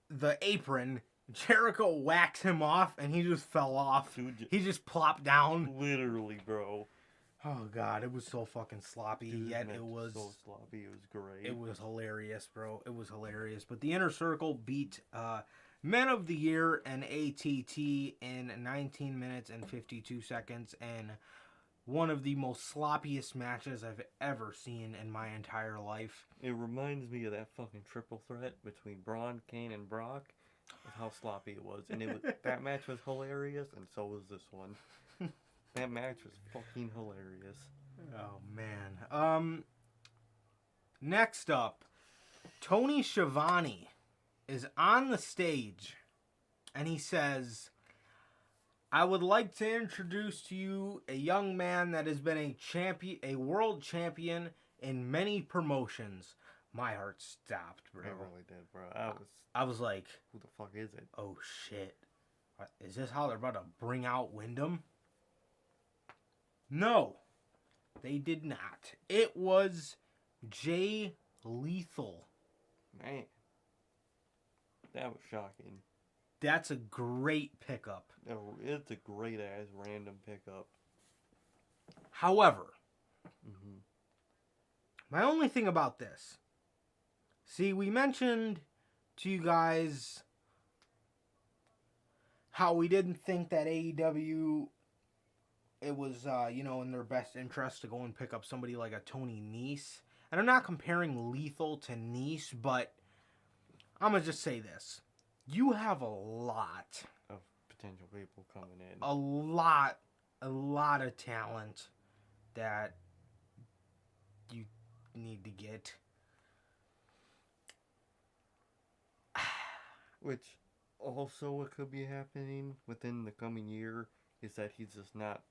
the apron. Jericho whacks him off, and he just fell off. Dude, He just plopped down. literally, bro. Oh God, it was so fucking sloppy. Dude, Yet man, it was so sloppy. It was great. It was hilarious, bro. It was hilarious. But the Inner Circle beat Men of the Year and ATT in 19 minutes and 52 seconds, and one of the most sloppiest matches I've ever seen in my entire life. It reminds me of that fucking triple threat between Braun, Kane, and Brock. Of how sloppy it was, and that match was hilarious, and so was this one. That match was fucking hilarious. Oh man. Next up, Tony Schiavone is on the stage, and he says, "I would like to introduce to you a young man that has been a world champion in many promotions." My heart stopped, bro. It really did, bro. I was like, who the fuck is it? oh shit. Is this how they're about to bring out Wyndham? No, they did not. It was Jay Lethal. Man, that was shocking. That's a great pickup. It's a great ass random pickup. However, Mm-hmm. my only thing about this, see, we mentioned to you guys how we didn't think that AEW, it was, in their best interest to go and pick up somebody like a Tony Nese. And I'm not comparing Lethal to Nese, but I'm going to just say this. You have a lot Of potential people coming in. a lot of talent that you need to get. Which also what could be happening within the coming year is that he's just not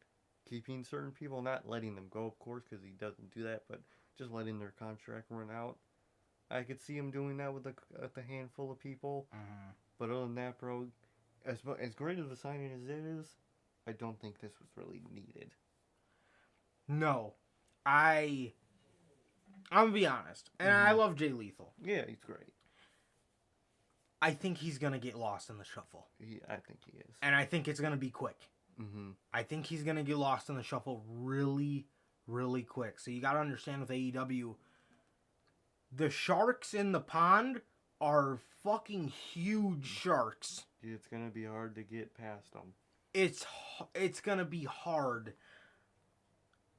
keeping certain people, not letting them go, of course, because he doesn't do that, but just letting their contract run out. I could see him doing that with a handful of people. Mm-hmm. But other than that, bro, as great as the signing as it is, I don't think this was really needed. No. I'm going to be honest. And I love Jay Lethal. Yeah, he's great. I think he's going to get lost in the shuffle. I think he is. And I think it's going to be quick. Mm-hmm. I think he's going to get lost in the shuffle really, really quick. So you got to understand with AEW, the sharks in the pond are fucking huge sharks. It's going to be hard to get past them. It's going to be hard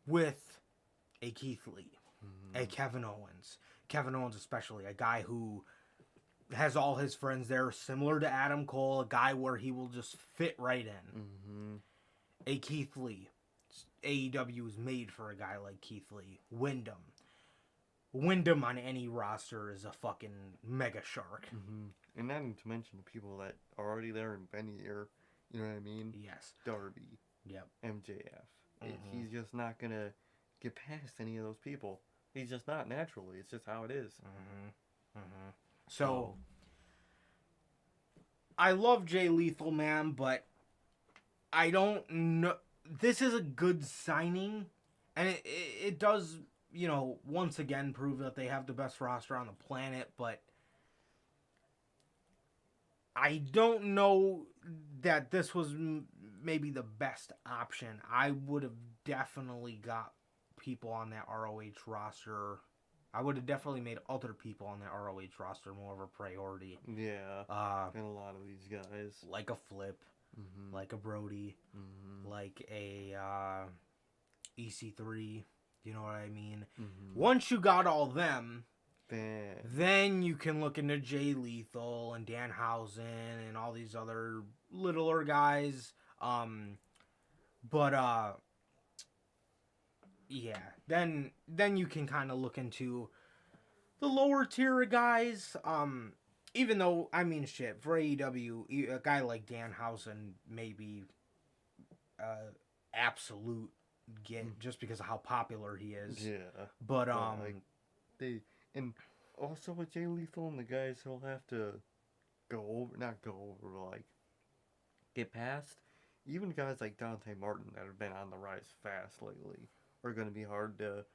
with a Keith Lee, a Kevin Owens. Kevin Owens especially, a guy who has all his friends there, similar to Adam Cole, a guy where he will just fit right in. Mm-hmm. A Keith Lee. AEW is made for a guy like Keith Lee. Wyndham on any roster is a fucking mega shark. Mm-hmm. And not even to mention the people that are already there and been here. You know what I mean? Yes. Darby. Yep. MJF. Mhm. He's just not going to get past any of those people. He's just not naturally. It's just how it is. Mm-hmm. Mm-hmm. So, I love Jay Lethal, man, but I don't know. This is a good signing, and it does, once again prove that they have the best roster on the planet, but I don't know that this was maybe the best option. I would have definitely got people on that ROH roster. I would have definitely made other people on that ROH roster more of a priority. Yeah. And a lot of these guys. Like a Flip, Mm-hmm. like a Brody, Mm-hmm. like a EC3. You know what I mean? Mm-hmm. Once you got all them, Then. then you can look into Jay Lethal and Danhausen and all these other littler guys. But yeah, then you can kind of look into the lower tier of guys. Even though, I mean, shit, for AEW, a guy like Danhausen may be absolute get just because of how popular he is. Yeah. But like, they and also with Jay Lethal and the guys he'll have to not go over, like get past. Even guys like Dante Martin that have been on the rise fast lately are going to be hard to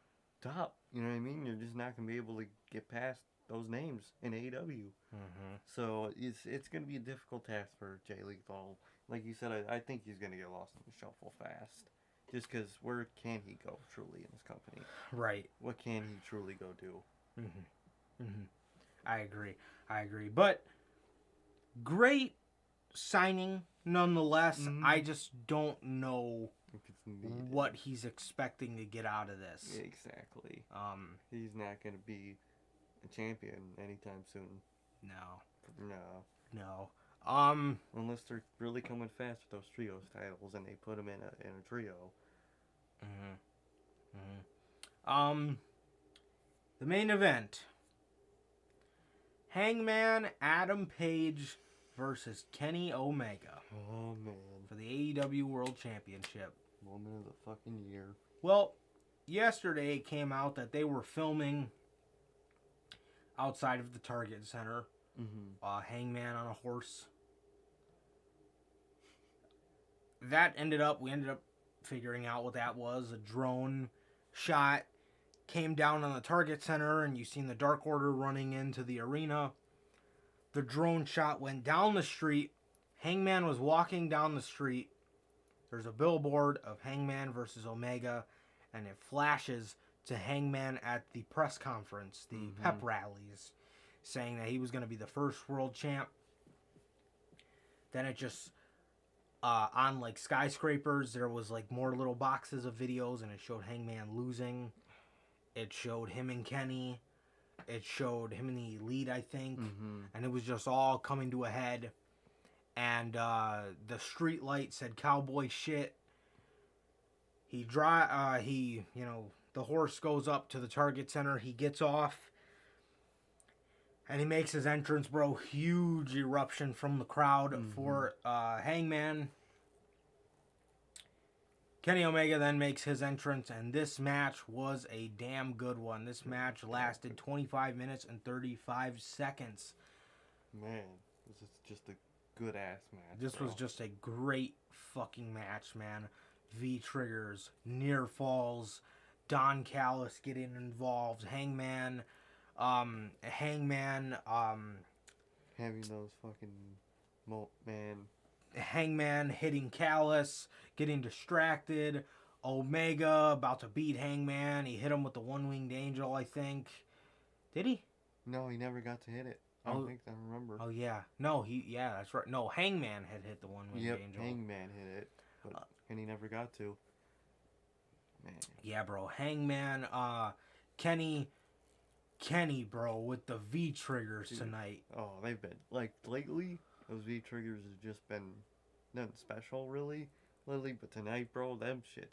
top. You know what I mean? You're just not going to be able to get past those names in AEW. Mm-hmm. So it's going to be a difficult task for Jay Lethal. Like you said, I think he's going to get lost in the shuffle fast. Just because where can he go truly in this company? Right. What can he truly go do? Mm-hmm. Mm-hmm. I agree. But great signing nonetheless. Mhm. I just don't know If it's needed. what he's expecting to get out of this. Exactly. He's not going to be a champion anytime soon. No. No. No. Unless they're really coming fast with those trios titles and they put them in a trio. Mm-hmm. Mm-hmm. The main event. Hangman Adam Page versus Kenny Omega Oh, man. for the AEW World Championship. Moment of the fucking year. Well, yesterday it came out that they were filming outside of the Target Center. Mm-hmm. Hangman on a horse. We ended up figuring out what that was. A drone shot came down on the Target Center, and you seen the Dark Order running into the arena. The drone shot went down the street. Hangman was walking down the street. There's a billboard of Hangman versus Omega, and it flashes to Hangman at the press conference, the pep rallies, saying that he was going to be the first world champ. Then it just, on like skyscrapers, there was like more little boxes of videos, and it showed Hangman losing. It showed him and Kenny. It showed him and the Elite, I think. Mm-hmm. And it was just all coming to a head. And the street light said cowboy shit. The horse goes up to the Target Center. He gets off. And he makes his entrance, bro. Huge eruption from the crowd for Hangman. Kenny Omega then makes his entrance, and this match was a damn good one. This match lasted 25 minutes and 35 seconds. Man, this is just a good ass match. This was just a great fucking match, man. V-triggers, near falls, Don Callis getting involved, Hangman, having those fucking Hangman hitting Callis, getting distracted. Omega about to beat Hangman. He hit him with the one-winged angel, I think. Did he? No, he never got to hit it. I remember. Oh, yeah. No, that's right. No, Hangman had hit the one-winged angel. Hangman hit it, and he never got to. Man. Yeah, bro. Hangman, Kenny, bro, with the V-triggers tonight. Oh, they've been, like, lately, those V-triggers have just been nothing special, really, lately, but tonight, bro, them shits,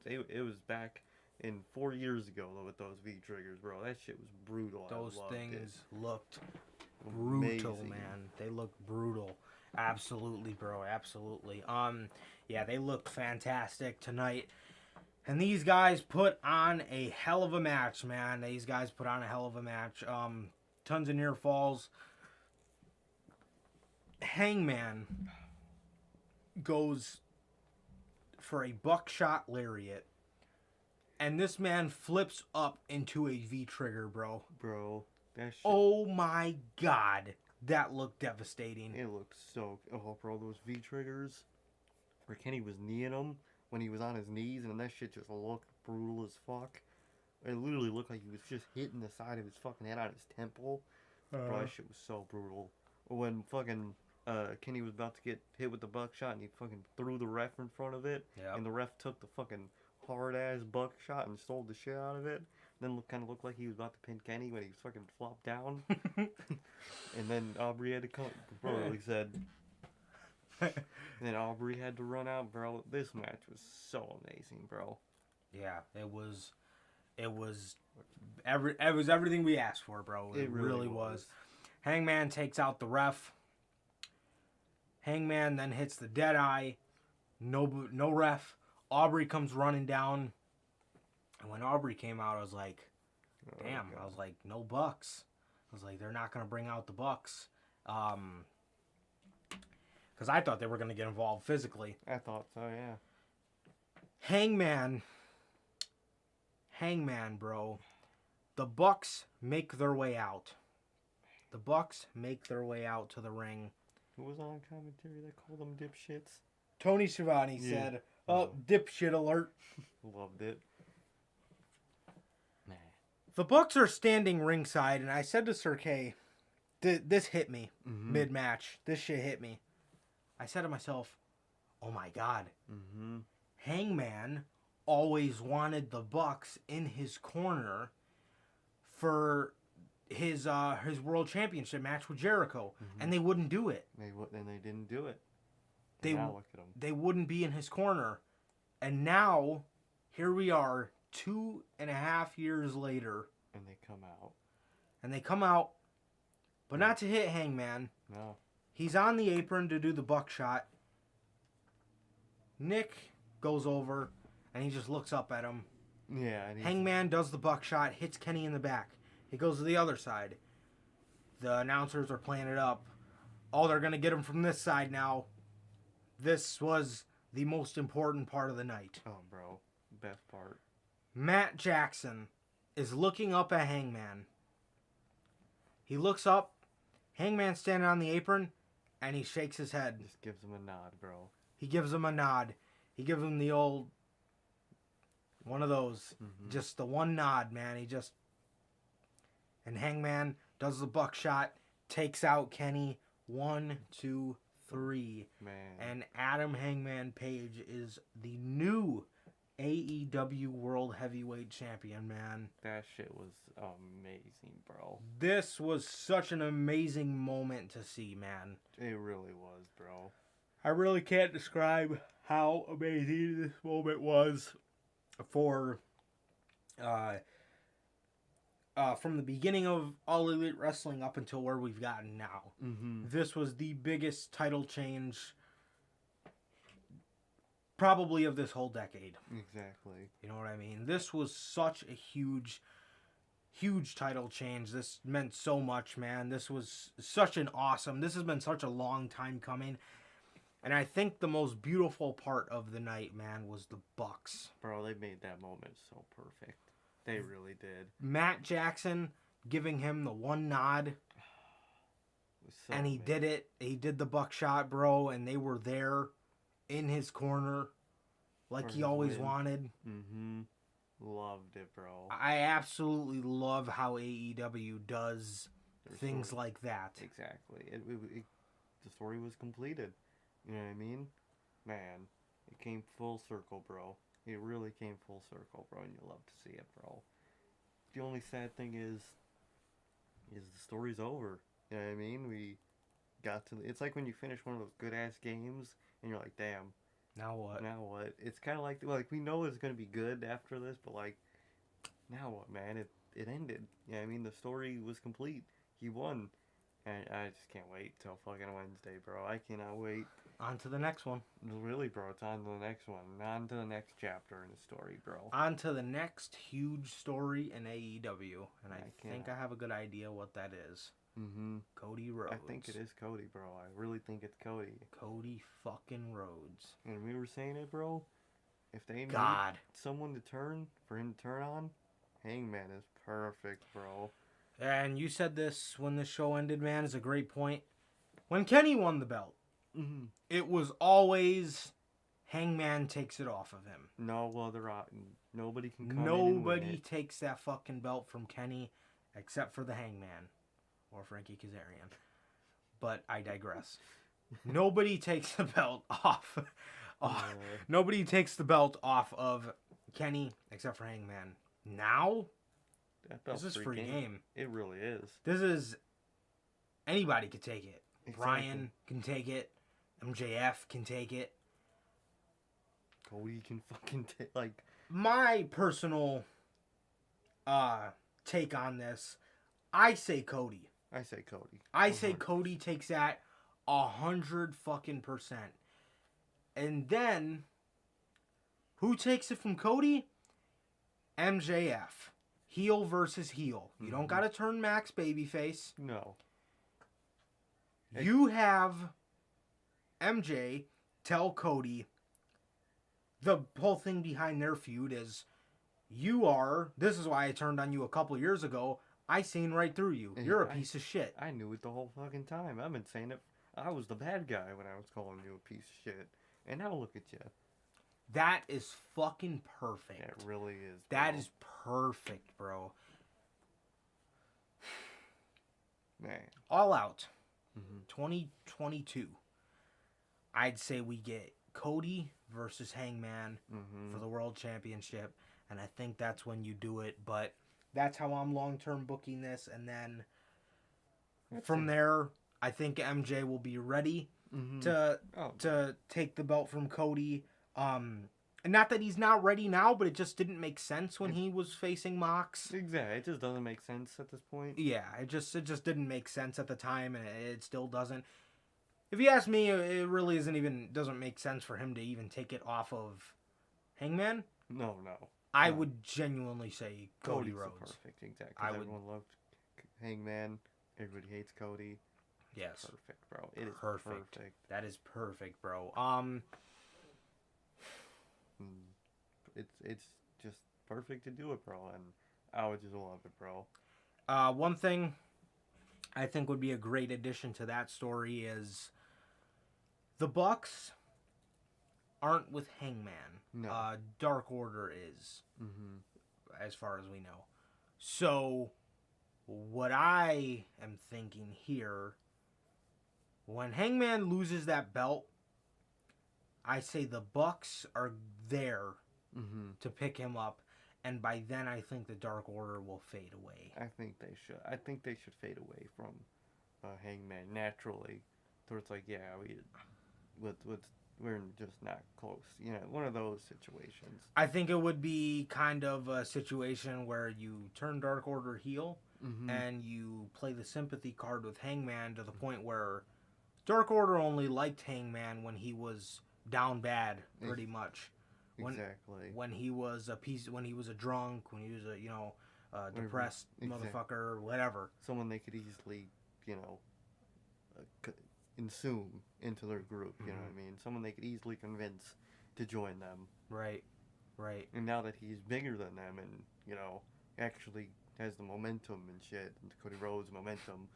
it was back in 4 years ago with those V-triggers, bro. That shit was brutal. Those things looked brutal, man. They looked brutal. Absolutely, bro. Absolutely. Yeah, they looked fantastic tonight. And these guys put on a hell of a match, man. Tons of near falls. Hangman goes for a buckshot lariat. And this man flips up into a V-trigger, bro. Bro, that shit. Oh my god. That looked devastating. It looked so... Oh, bro, those V-triggers. where Kenny was kneeing him when he was on his knees, and that shit just looked brutal as fuck. It literally looked like he was just hitting the side of his fucking head on his temple. Bro, that shit was so brutal. When fucking Kenny was about to get hit with the buckshot, and he fucking threw the ref in front of it, Yep. and the ref took the fucking hard ass buckshot and stole the shit out of it. Then kind of looked like he was about to pin Kenny when he fucking flopped down. And then Aubrey had to come. Bro, he said. And then Aubrey had to run out, bro. This match was so amazing, bro. Yeah, it was everything we asked for, bro. It really was. Hangman takes out the ref. Hangman then hits the dead eye. No ref. Aubrey comes running down. And when Aubrey came out, I was like, damn. I was like, no Bucks. I was like, they're not going to bring out the Bucks. Because I thought they were going to get involved physically. I thought so, yeah. Hangman, bro. The Bucks make their way out. The Bucks make their way out to the ring. Who was on commentary that called them dipshits? Tony Schiavone said, "Oh, dipshit alert." Loved it. Nah. The Bucks are standing ringside, and I said to Sir K, this hit me mid-match. This shit hit me. I said to myself, oh my God. Hangman always wanted the Bucks in his corner for his world championship match with Jericho, and they wouldn't do it. And they didn't do it. They now look at them. They wouldn't be in his corner, and now here we are 2.5 years later, And they come out. But not to hit Hangman. No. He's on the apron to do the buckshot. Nick goes over and he just looks up at him. Yeah. Hangman does the buckshot, hits Kenny in the back. He goes to the other side. The announcers are playing it up. Oh, they're going to get him from this side now. This was the most important part of the night. Oh, bro. Best part. Matt Jackson is looking up at Hangman. He looks up. Hangman's standing on the apron, and he shakes his head. Just gives him a nod, bro. He gives him a nod. He gives him the old... one of those. Just the one nod, man. And Hangman does the buckshot, takes out Kenny. 1, 2, 3. Man. And Adam Hangman Page is the new AEW World Heavyweight Champion, man. That shit was amazing, bro. This was such an amazing moment to see, man. It really was, bro. I really can't describe how amazing this moment was for from the beginning of All Elite Wrestling up until where we've gotten now. This was the biggest title change probably of this whole decade. Exactly. You know what I mean? This was such a huge title change. This meant so much, man. This was such an awesome... This has been such a long time coming. And I think the most beautiful part of the night, man, was the Bucks. Bro, they made that moment so perfect. They really did. Matt Jackson giving him the one nod. So and he did it. He did the buckshot, bro. And they were there in his corner like he always wanted. Loved it, bro. I absolutely love how AEW does things like that. Exactly. The story was completed. You know what I mean? Man, it came full circle, bro. It really came full circle, bro, and you love to see it, bro. The only sad thing is the story's over. You know what I mean? We got to... It's like when you finish one of those good-ass games, and you're like, damn. Now what? Now what? It's kind of like we know it's going to be good after this, but, like, now what, man? It ended. You know what I mean? The story was complete. He won. And I just can't wait till fucking Wednesday, bro. I cannot wait. On to the next one. Really, bro, it's on to the next one. On to the next chapter in the story, bro. On to the next huge story in AEW. And I think I have a good idea what that is. Cody Rhodes. I think it is Cody, bro. I really think it's Cody. Cody fucking Rhodes. And we were saying it, bro. If they need someone to turn, for him to turn on, Hangman is perfect, bro. And you said this when the show ended, man, is a great point. When Kenny won the belt, it was always Hangman takes it off of him. No other nobody can come in and win Nobody it. takes that fucking belt from Kenny except for the Hangman or Frankie Kazarian. But I digress. Nobody takes the belt off. Nobody takes the belt off of Kenny except for Hangman. Now, this is free game. It really is. This is anybody could take it. Exactly. Brian can take it. MJF can take it. Cody can fucking take, like... My personal take on this, I say Cody. I say Cody. I say Cody takes that 100 fucking %. And then, who takes it from Cody? MJF. Heel versus heel. You don't gotta turn Max babyface. No. You have MJ tell Cody the whole thing behind their feud is this is why I turned on you a couple years ago. I seen right through you. You're a piece of shit. I knew it the whole fucking time. I've been saying it. I was the bad guy when I was calling you a piece of shit. And now look at you. That is fucking perfect. It really is. Bro. That is perfect, bro. Man. All Out. 2022. I'd say we get Cody versus Hangman for the World Championship. And I think that's when you do it. But that's how I'm long-term booking this. And then from there, I think MJ will be ready to take the belt from Cody. And not that he's not ready now, but it just didn't make sense when he was facing Mox. Exactly. It just doesn't make sense at this point. Yeah, it just didn't make sense at the time, and it still doesn't. If you ask me, it really doesn't make sense for him to even take it off of Hangman. No. I would genuinely say Cody Cody's Rhodes. Perfect, exactly. Everyone loved Hangman. Everybody hates Cody. Yes. Perfect, bro. It is perfect. That is perfect, bro. It's just perfect to do it, bro, and I would just love it, bro. One thing I think would be a great addition to that story is the Bucks aren't with Hangman. No. Dark Order is, as far as we know. So, what I am thinking here, when Hangman loses that belt, I say the Bucks are there to pick him up, and by then I think the Dark Order will fade away. I think they should. I think they should fade away from Hangman naturally. So it's like, yeah, we're just not close. You know, one of those situations. I think it would be kind of a situation where you turn Dark Order heel and you play the sympathy card with Hangman to the point where Dark Order only liked Hangman when he was down bad, pretty much. Exactly. When he was when he was a drunk, when he was a depressed motherfucker, whatever. Someone they could easily, consume into their group. You know what I mean? Someone they could easily convince to join them. Right. And now that he's bigger than them, and actually has the momentum and shit, and Cody Rhodes momentum,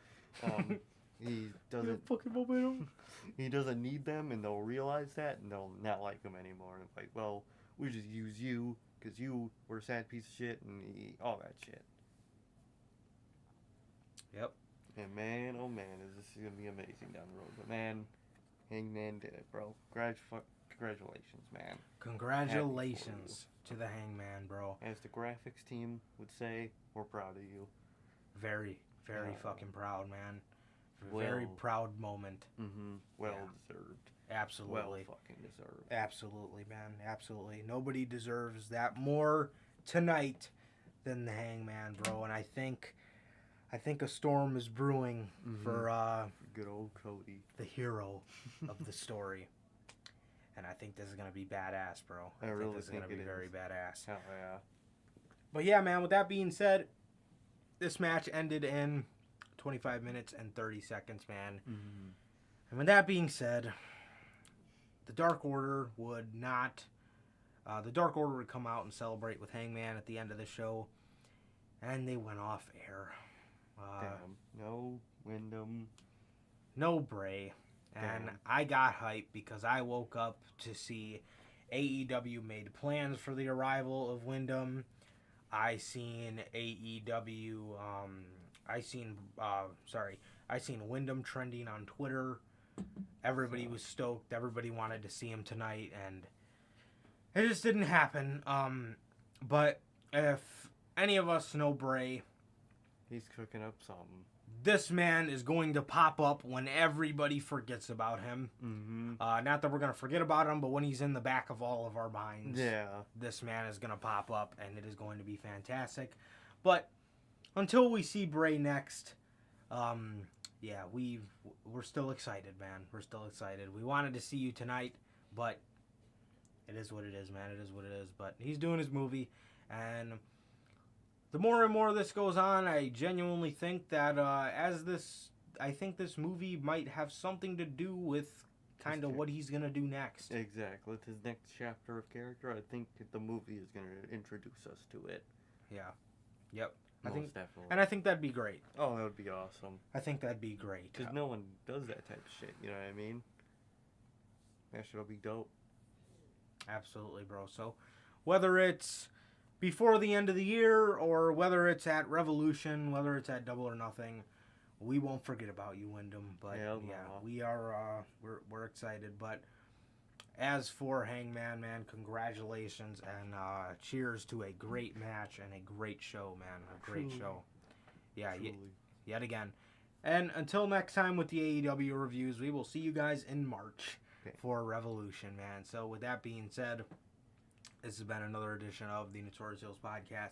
he doesn't fucking momentum. He doesn't need them, and they'll realize that, and they'll not like him anymore. And it's like, well, we just use you because you were a sad piece of shit, and all that shit. Yep. And man, oh man, is this gonna be amazing down the road? But man, Hangman did it, bro. Congratulations, man. Congratulations to the Hangman, bro. As the graphics team would say, we're proud of you. Very fucking proud, man. Very proud moment. Well deserved. Absolutely. Well fucking deserved. Absolutely, man. Absolutely. Nobody deserves that more tonight than the Hangman, bro. And I think a storm is brewing for good old Cody, the hero of the story. And I think this is gonna be badass, bro. I really think this is gonna be very badass. Hell yeah. But yeah, man. With that being said, this match ended in 25 minutes and 30 seconds, man. And with that being said, the Dark Order would come out and celebrate with Hangman at the end of the show, and they went off air. Damn. No Wyndham. No Bray. And Damn. I got hyped because I woke up to see AEW made plans for the arrival of Wyndham. I seen AEW. I seen Wyndham trending on Twitter. Everybody was stoked. Everybody wanted to see him tonight, and it just didn't happen. But if any of us know Bray, He's cooking up something. this man is going to pop up when everybody forgets about him. Mm-hmm. Not that we're going to forget about him, but when he's in the back of all of our minds, Yeah. this man is going to pop up, and it is going to be fantastic. But until we see Bray next, yeah, we're still excited, man. We're still excited. We wanted to see you tonight, but it is what it is, man. It is what it is. But he's doing his movie, and the more and more this goes on, I genuinely think that I think this movie might have something to do with kind of what he's gonna do next. Exactly. With his next chapter of character, I think the movie is going to introduce us to it. Yeah. Yep. Most definitely. And I think that'd be great. Oh, that would be awesome. I think that'd be great. Because no one does that type of shit, you know what I mean? That shit'll be dope. Absolutely, bro. So, whether it's before the end of the year or whether it's at Revolution, whether it's at Double or Nothing, we won't forget about you, Wyndham. But Hell yeah, no. we are we're excited. But as for Hangman, man, congratulations and cheers to a great match and a great show, man. A great Truly. show. Yeah, Truly. yet again. And until next time with the AEW reviews, we will see you guys in March for Revolution, man. So with that being said, this has been another edition of the Notorious Hills podcast.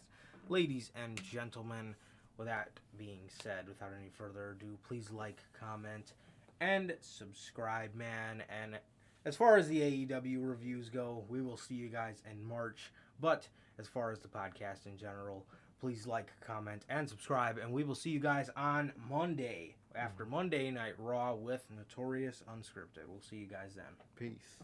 Ladies and gentlemen, with that being said, without any further ado, please like, comment, and subscribe, man. And as far as the AEW reviews go, we will see you guys in March. But as far as the podcast in general, please like, comment, and subscribe. And we will see you guys on Monday, after Monday Night Raw with Notorious Unscripted. We'll see you guys then. Peace.